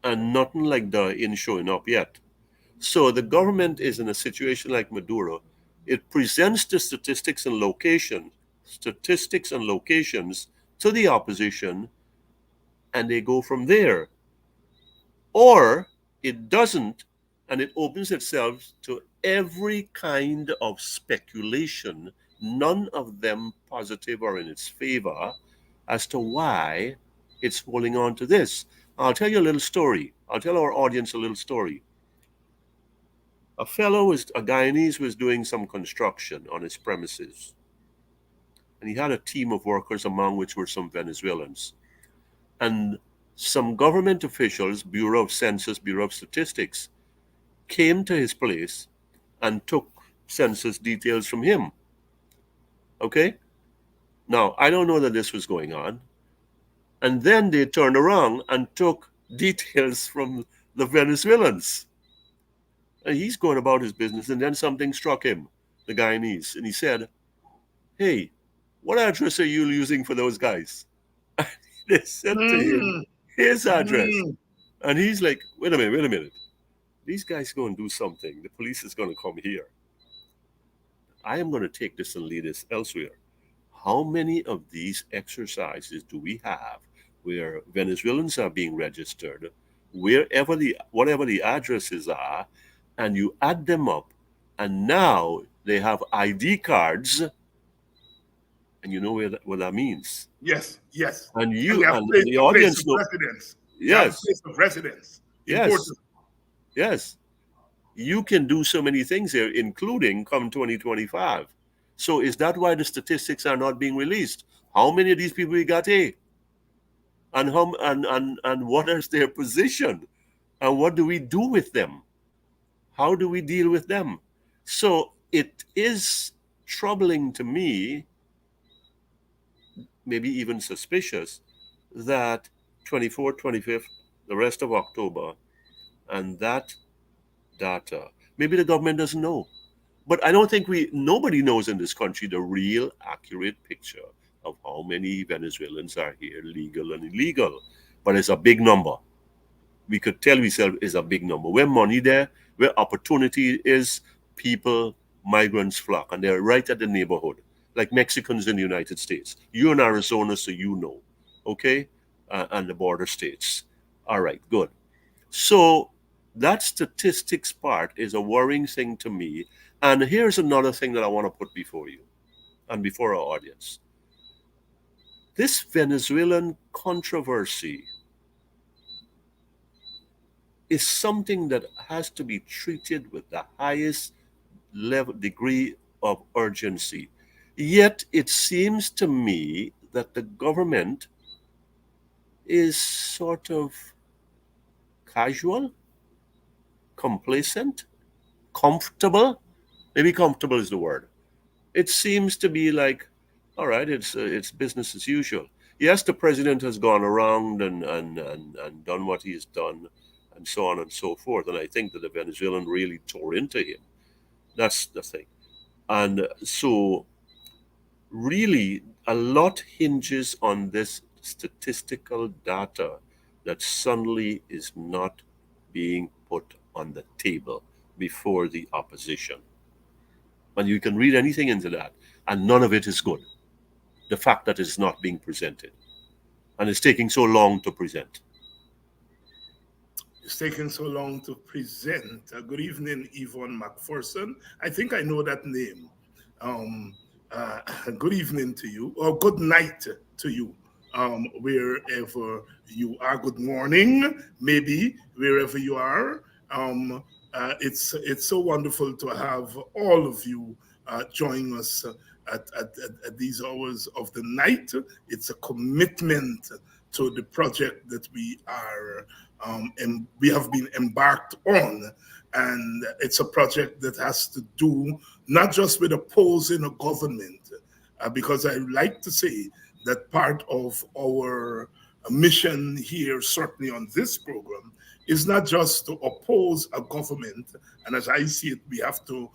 and nothing like the in showing up yet. So the government is in a situation like Maduro. It presents the statistics and locations to the opposition, and they go from there. Or it doesn't, and it opens itself to every kind of speculation, none of them positive or in its favor, as to why it's holding on to this. I'll tell you a little story. I'll tell our audience a little story. A Guyanese, was doing some construction on his premises, and he had a team of workers, among which were some Venezuelans. And some government officials, Bureau of Census, Bureau of Statistics, came to his place and took census details from him. Okay? Now, I don't know that this was going on. And then they turned around and took details from the Venezuelans. And he's going about his business, and then something struck him, the Guyanese, and he said, "Hey, what address are you using for those guys?" They said to him, Mm, "His address." mm. And he's like, wait a minute. These guys going to do something. The police is going to come here. I am going to take this and lead this elsewhere. How many of these exercises do we have where Venezuelans are being registered, whatever the addresses are, and you add them up, and now they have ID cards, and you know what that means. Yes, yes. And And they you have and place, the a place audience of know. residence. They have a Yes, place of residence. yes, Important. yes. You can do so many things here, including come 2025. So is that why the statistics are not being released? How many of these people we got here? And what is their position? And what do we do with them? How do we deal with them? So it is troubling to me, maybe even suspicious, that 24th, 25th, the rest of October, and that data, maybe the government doesn't know. But I don't think nobody knows in this country the real accurate picture of how many Venezuelans are here, legal and illegal. But it's a big number. We could tell ourselves it's a big number. Where money there, where opportunity is, people, migrants flock, and they're right at the neighborhood, like Mexicans in the United States. You're in Arizona, so you know, okay? And the border states. All right, good. So That statistics part is a worrying thing to me. And here's another thing that I want to put before you and before our audience. This Venezuelan controversy is something that has to be treated with the highest level degree of urgency. Yet it seems to me that the government is sort of casual, complacent, comfortable. Maybe comfortable is the word. It seems to be like, all right, it's business as usual. Yes, the president has gone around and done what he's done, and so on and so forth. And I think that the Venezuelan really tore into him. That's the thing. And so, really, a lot hinges on this statistical data that suddenly is not being put on the table before the opposition. And you can read anything into that, and none of it is good. The fact that it's not being presented, and it's taking so long to present. It's taken so long to present. Good evening, Yvonne McPherson. I think I know that name. Um, uh, Good evening to you, or good night to you, wherever you are. Good morning, maybe wherever you are. It's so wonderful to have all of you join us at these hours of the night. It's a commitment to the project that we have been embarked on, and it's a project that has to do not just with opposing a government, because I like to say that part of our mission here, certainly on this program, is not just to oppose a government, and as I see it, we have to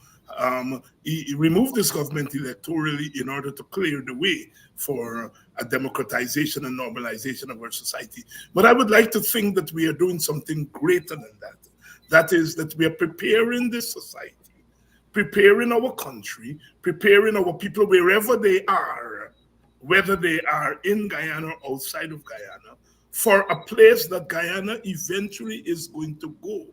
remove this government electorally in order to clear the way for a democratization and normalization of our society. But I would like to think that we are doing something greater than that. That is, that we are preparing this society, preparing our country, preparing our people wherever they are, whether they are in Guyana or outside of Guyana, for a place that Guyana eventually is going to go.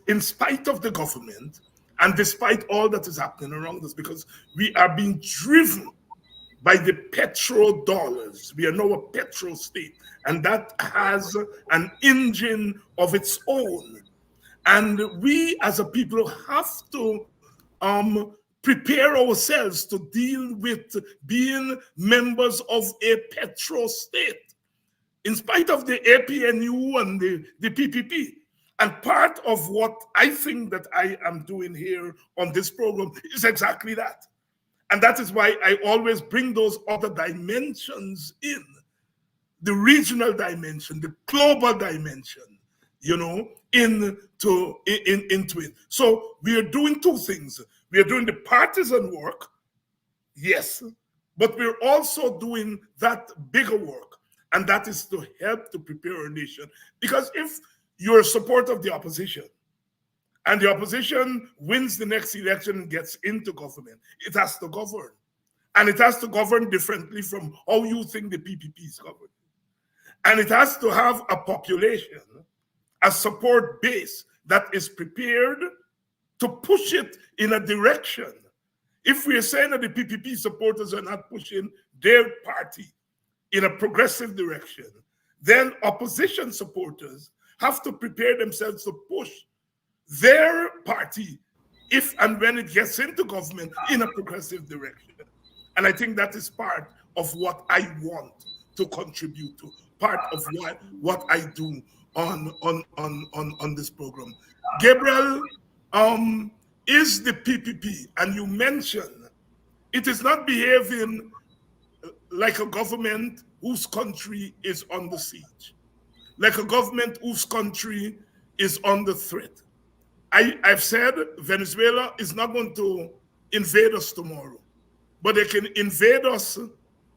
In spite of the government and despite all that is happening around us, because we are being driven by the petrodollars. We are now a petrol state, and that has an engine of its own. And we as a people have to prepare ourselves to deal with being members of a petrol state, in spite of the APNU and the PPP. And part of what I think that I am doing here on this program is exactly that. And that is why I always bring those other dimensions in, the regional dimension, the global dimension, into it. So we are doing two things. We are doing the partisan work, yes, but we're also doing that bigger work, and that is to help to prepare our nation. Because if you're a support of the opposition, and the opposition wins the next election and gets into government, it has to govern. And it has to govern differently from how you think the PPP is governed. And it has to have a population, a support base that is prepared to push it in a direction. If we are saying that the PPP supporters are not pushing their party in a progressive direction, then opposition supporters have to prepare themselves to push their party, if and when it gets into government, in a progressive direction. And I think that is part of what I want to contribute to, part of what I do on this program. Gabriel, is the PPP, and you mentioned it is not behaving like a government whose country is under siege, like a government whose country is under threat. I've said Venezuela is not going to invade us tomorrow, but they can invade us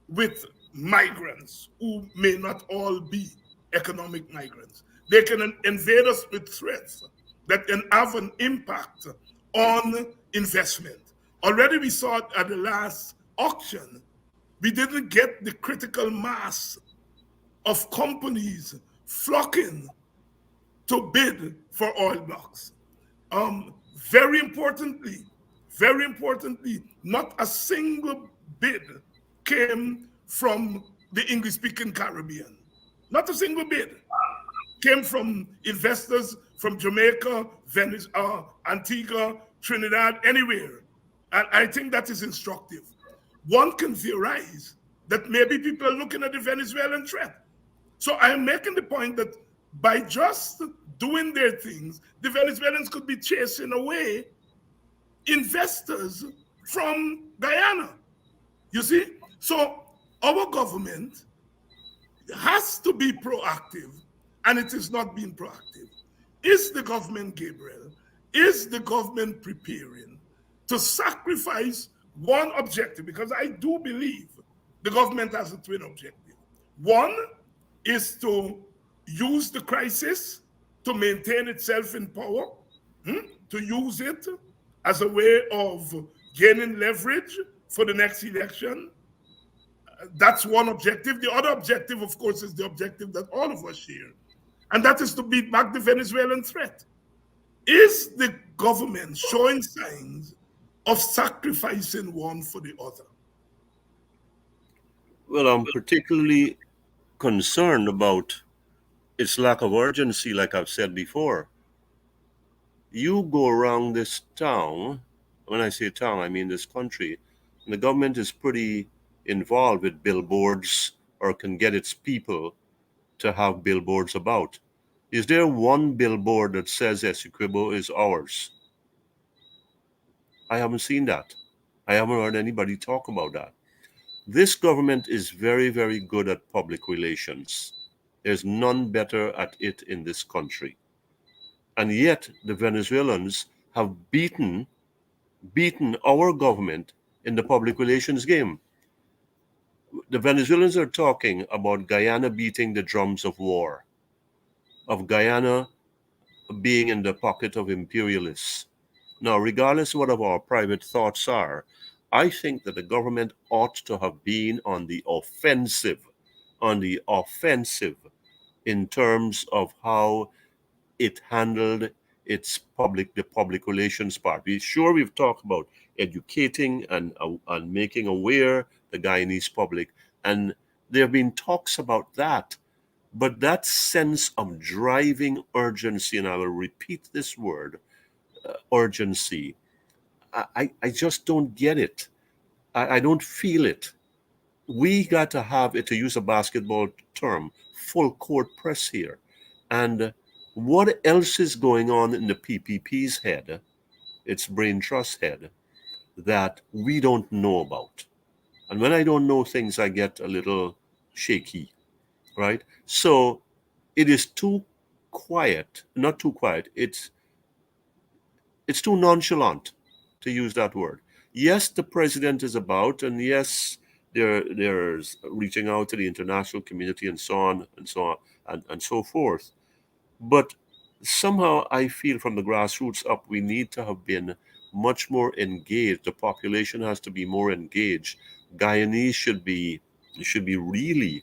with migrants who may not all be economic migrants. They can invade us with threats that can have an impact on investment. Already we saw it at the last auction. We didn't get the critical mass of companies flocking to bid for oil blocks. Very importantly, very importantly, not a single bid came from the English speaking Caribbean. Not a single bid came from investors from Jamaica, Venice, Antigua, Trinidad, anywhere. And I think that is instructive. One can theorize that maybe people are looking at the Venezuelan threat. So I am making the point that by just doing their things, the Venezuelans could be chasing away investors from Guyana. You see? So our government has to be proactive, and it is not being proactive. Is the government, Gabriel, is the government preparing to sacrifice one objective? Because I do believe the government has a twin objective. One is to use the crisis to maintain itself in power, to use it as a way of gaining leverage for the next election. That's one objective. The other objective, of course, is the objective that all of us share, and that is to beat back the Venezuelan threat. Is the government showing signs of sacrificing one for the other? Well, I'm particularly concerned about its lack of urgency, like I've said before. You go around this town, when I say town, I mean this country, and the government is pretty involved with billboards or can get its people to have billboards about. Is there one billboard that says Essequibo is ours? I haven't seen that. I haven't heard anybody talk about that. This government is very, very good at public relations. There's none better at it in this country. And yet the Venezuelans have beaten our government in the public relations game. The Venezuelans are talking about Guyana beating the drums of war, of Guyana being in the pocket of imperialists. Now, regardless of what our private thoughts are, I think that the government ought to have been on the offensive in terms of how it handled the public relations part. We've talked about educating and making aware the Guyanese public, and there have been talks about that. But that sense of driving urgency, and I will repeat this word, urgency, I just don't get it. I don't feel it. We got to have it, to use a basketball term, full court press here. And what else is going on in the PPP's head, its brain trust head, that we don't know about? And when I don't know things, I get a little shaky, right? So it is too quiet, not too quiet, it's too nonchalant, to use that word. Yes, the president is about, and yes, there's reaching out to the international community and so on and so on and so forth. But somehow I feel from the grassroots up, we need to have been much more engaged. The population has to be more engaged. Guyanese should be really,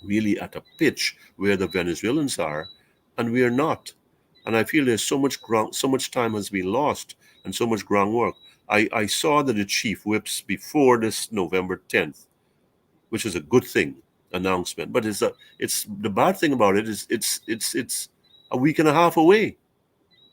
really at a pitch where the Venezuelans are, and we are not. And I feel there's so much time has been lost and so much groundwork. I saw that the chief whips before this November 10th, which is a good thing announcement. But it's the bad thing about it is it's a week and a half away.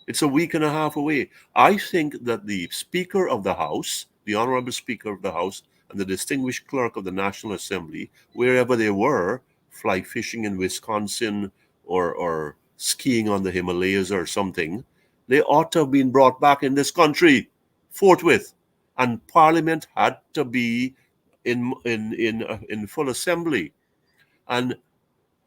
It's a week and a half away. I think that the Speaker of the House, the Honorable Speaker of the House, and the distinguished clerk of the National Assembly, wherever they were, fly fishing in Wisconsin or skiing on the Himalayas or something, they ought to have been brought back in this country forthwith. And Parliament had to be in full assembly. And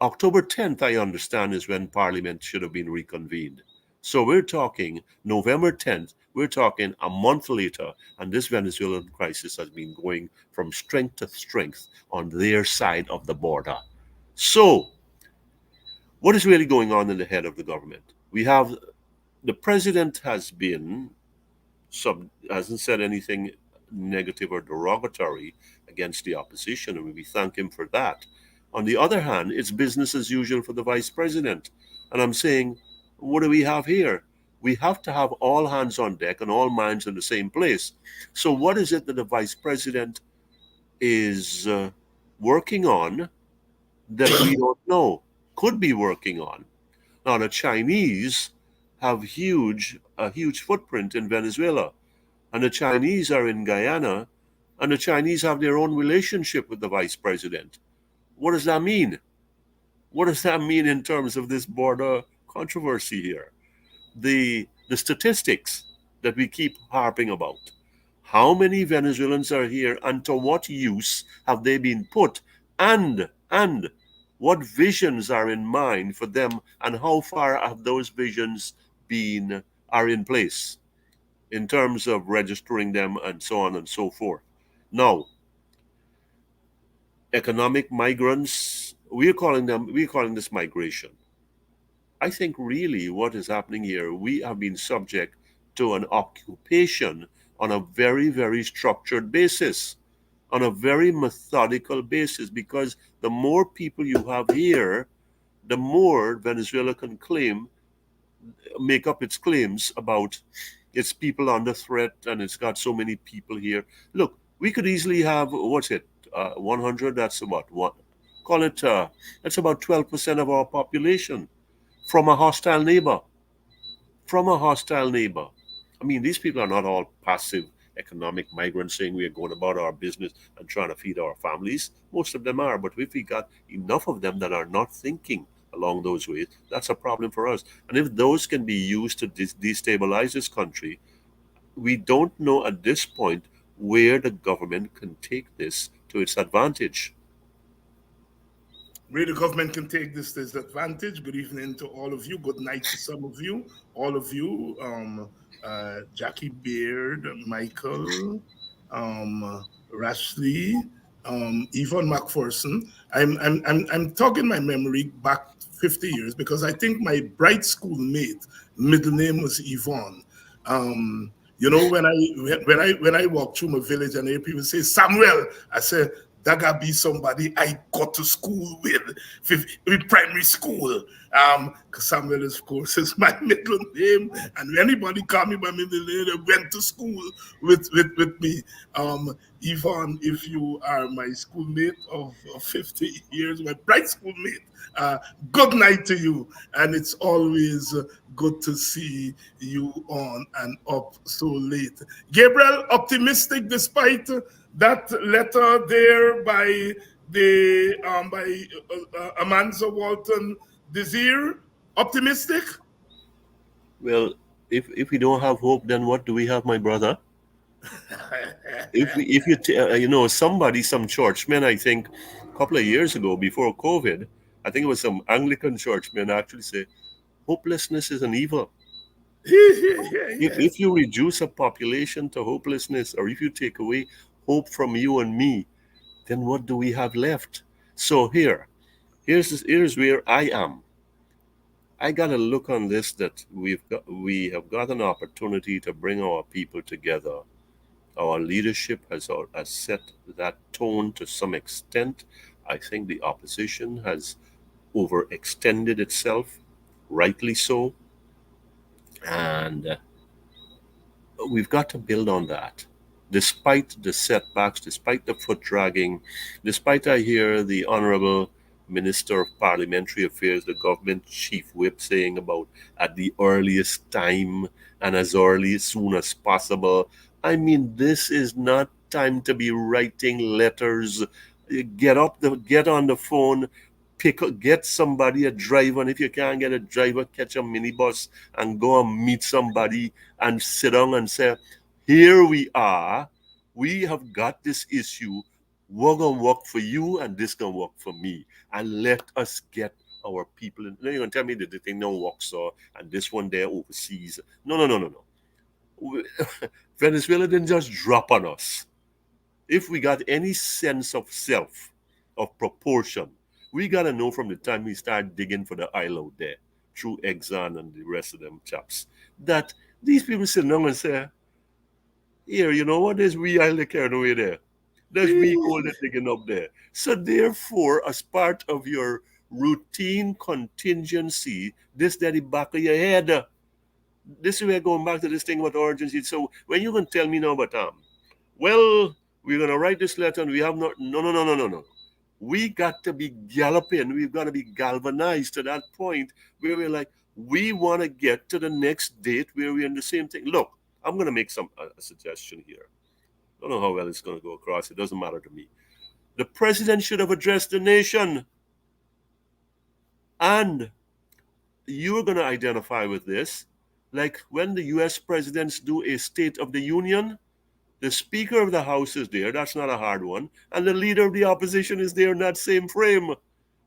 October 10th, I understand, is when Parliament should have been reconvened. So we're talking November 10th, we're talking a month later, and this Venezuelan crisis has been going from strength to strength on their side of the border. So, what is really going on in the head of the government? We have the president hasn't said anything negative or derogatory against the opposition, and we thank him for that. On the other hand, it's business as usual for the vice president. And I'm saying, What do we have here? We have to have all hands on deck and all minds in the same place. So, what is it that the vice president is working on that we don't know? Could be working on. Now, the Chinese have a huge footprint in Venezuela, and the Chinese are in Guyana, and the Chinese have their own relationship with the vice president. What does that mean? What does that mean in terms of this border controversy here? The statistics that we keep harping about. How many Venezuelans are here, and to what use have they been put? And what visions are in mind for them, and how far have those visions been are in place in terms of registering them and so on and so forth. Now, economic migrants, we're calling this migration. I think really what is happening here, we have been subject to an occupation on a very, very structured basis, on a very methodical basis, because the more people you have here, the more Venezuela can make up its claims about its people under threat, and it's got so many people here. Look, we could easily have, what's it, 100, that's about what? Call it, that's about 12% of our population from a hostile neighbor. From a hostile neighbor. I mean, these people are not all passive economic migrants saying we are going about our business and trying to feed our families. Most of them are, but if we got enough of them that are not thinking along those ways, that's a problem for us. And if those can be used to destabilize this country, we don't know at this point where the government can take this to its advantage. Where the government can take this disadvantage. Good evening to all of you. Good night to some of you. All of you. Jackie Beard, Michael, Rashley, Yvonne McPherson. I'm talking my memory back 50 years because I think my bright schoolmate middle name was Yvonne. You know, when I walk through my village and I hear people say Samuel, I say that gotta be somebody I got to school with primary school. Because Samuel, of course, is my middle name, and anybody call me by middle name, they went to school with me. Yvonne, if you are my schoolmate of 50 years, my bright schoolmate, good night to you, and it's always good to see you on and up so late. Gabriel, optimistic despite that letter there by Amanza Walton Desir. Optimistic? Well, if we don't have hope, then what do we have, my brother? If you you know, somebody, some churchman, I think a couple of years ago before COVID, I think it was some Anglican churchman actually say hopelessness is an evil. Yes. If you reduce a population to hopelessness, or if you take away hope from you and me, then what do we have left? So here's where I am. I got to look on this that we have got an opportunity to bring our people together. Our leadership has set that tone to some extent. I think the opposition has overextended itself, rightly so, and we've got to build on that. Despite the setbacks, despite the foot dragging, despite I hear the Honorable Minister of Parliamentary Affairs, the government chief whip, saying about at the earliest time and as early as soon as possible. I mean, this is not time to be writing letters. Get on the phone, get somebody a driver, and if you can't get a driver, catch a minibus and go and meet somebody and sit down and say, here we are, we have got this issue, we're gonna work for you and this gonna work for me, and let us get our people in. Then you're gonna tell me that the thing don't work, so, and this one there overseas. No. Venezuela didn't just drop on us. If we got any sense of self, of proportion, we got to know from the time we start digging for the oil out there, through Exxon and the rest of them chaps, that these people sit down and say, here, you know what, there's we oil carrying away there. There's we gold that digging up there. So therefore, as part of your routine contingency, this at the back of your head. This is where going back to this thing about urgency. So when you can tell me now about well, we're gonna write this letter and we have not no. We got to be galloping, we've got to be galvanized to that point where we're like, we want to get to the next date where we're in the same thing. Look, I'm gonna make a suggestion here. I don't know how well it's gonna go across, it doesn't matter to me. The president should have addressed the nation, and you're going to identify with this. Like when the US presidents do a State of the Union, the Speaker of the House is there, that's not a hard one, and the Leader of the Opposition is there in that same frame.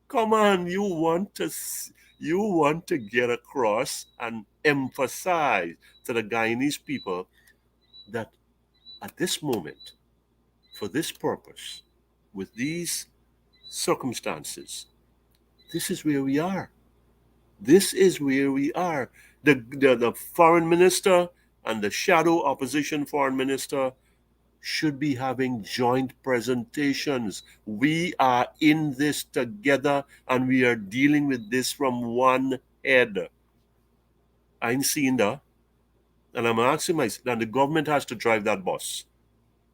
Come on, you want to get across and emphasize to the Guyanese people that at this moment, for this purpose, with these circumstances, this is where we are. This is where we are. The foreign minister and the shadow opposition foreign minister should be having joint presentations. We are in this together and we are dealing with this from one head. I'm seeing that, and I'm asking myself, and the government has to drive that bus.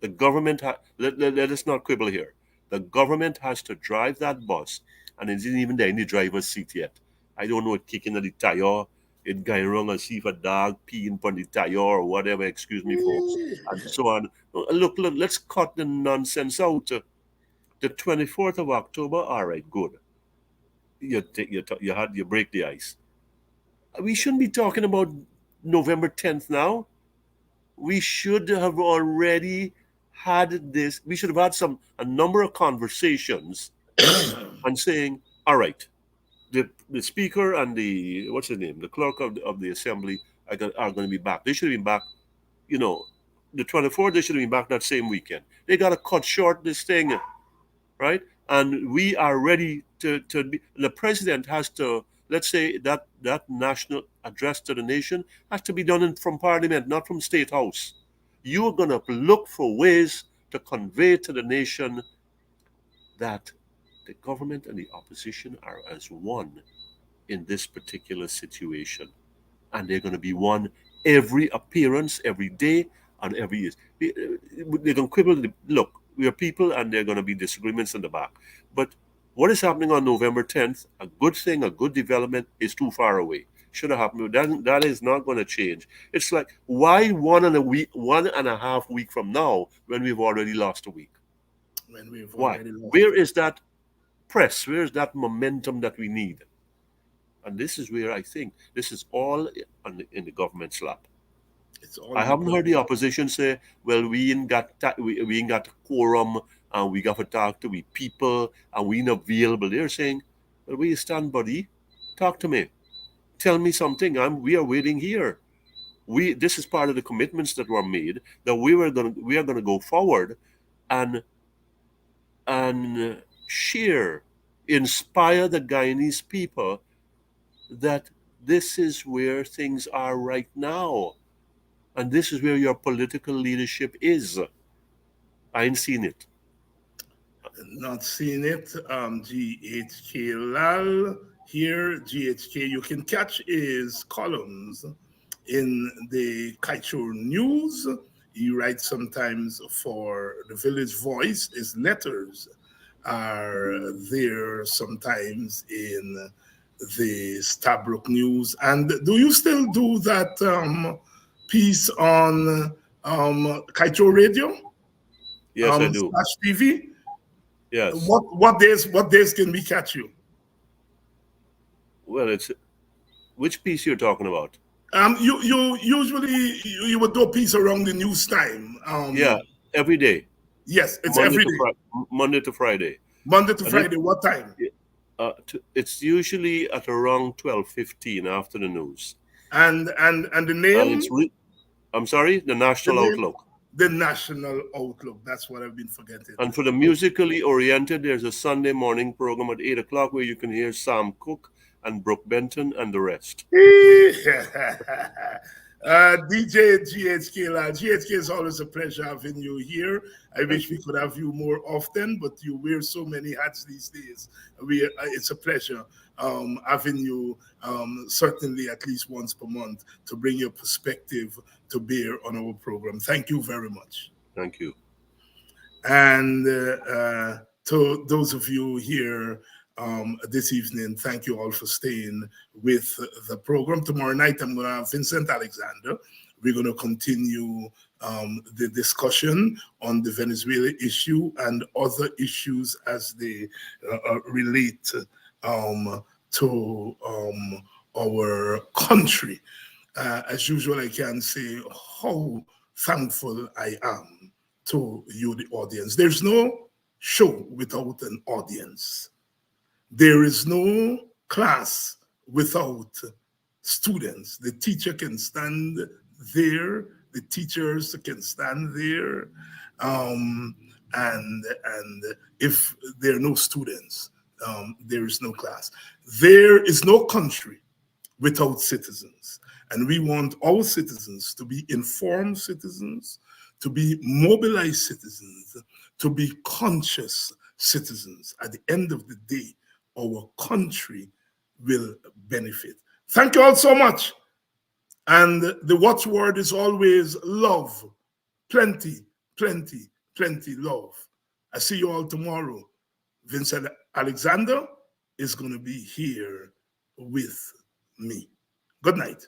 The government, let us not quibble here. The government has to drive that bus, and it isn't even there in the driver's seat yet. I don't know it kicking at the tire, it going wrong and see if a dog peeing on the tire or whatever, excuse me, folks, and so on. Look, let's cut the nonsense out. The 24th of October, all right, good. You break the ice. We shouldn't be talking about November 10th now. We should have already had this. We should have had a number of conversations and saying, all right, the speaker and the what's his name, the clerk of the assembly are going to be back. They should have been back, the 24th. They should have been back that same weekend. They got to cut short this thing, right? And we are ready to be. The president has to, let's say that national address to the nation has to be done from Parliament, not from State House. You are going to look for ways to convey to the nation that the government and the opposition are as one in this particular situation. And they're going to be one every appearance, every day, and every year. They're going to quibble. Look, we are people and there are going to be disagreements in the back. But what is happening on November 10th, a good thing, a good development, is too far away. Should have happened. That is not going to change. It's like, why 1.5 weeks from now when we've already lost a week? Why? Where is that press? Where is that momentum that we need? And this is where I think this is all in the government's lap. I haven't heard the opposition say, well, we ain't got a quorum and we got to talk to we people and we not available. They're saying, well, where you stand, buddy? Talk to me. Tell me something. We are waiting here. This is part of the commitments that were made, that we are gonna go forward and share, inspire the Guyanese people that this is where things are right now. And this is where your political leadership is. I ain't seen it. Not seen it. GHK Lall here. GHK, you can catch his columns in the Kaichur News. He writes sometimes for the Village Voice. His letters are there sometimes in the Stabrook News. And do you still do that piece on Kaichur Radio? Yes, I do. /TV? Yes. What days can we catch you? Well, it's which piece you're talking about? You usually you would do a piece around the news time. Yeah, every day. Yes, it's every day. Monday to Friday. Monday to Friday. What time? It's usually at around 12:15 after the news. And the name? I'm sorry, the National Outlook. The National Outlook. That's what I've been forgetting. And for the musically oriented, there's a Sunday morning program at 8 o'clock where you can hear Sam Cooke and Brooke Benton and the rest. DJ GHK Lall. GHK, is always a pleasure having you here. I Thank wish we you. could have you more often, but you wear so many hats these days. It's a pleasure having you certainly at least once per month to bring your perspective to bear on our program. Thank you very much. Thank you. And to those of you here this evening, thank you all for staying with the program. Tomorrow night, I'm going to have Vincent Alexander. We're going to continue the discussion on the Venezuela issue and other issues as they relate to our country. As usual, I can say how thankful I am to you, the audience. There's no show without an audience. There is no class without students. The teacher can stand there, the teachers can stand there, and if there are no students, there is no class. There is no country without citizens. And we want our citizens to be informed citizens, to be mobilized citizens, to be conscious citizens. At the end of the day, our country will benefit. Thank you all so much. And the watchword is always love. Plenty, plenty, plenty love. I see you all tomorrow. Vincent Alexander is going to be here with me. Good night.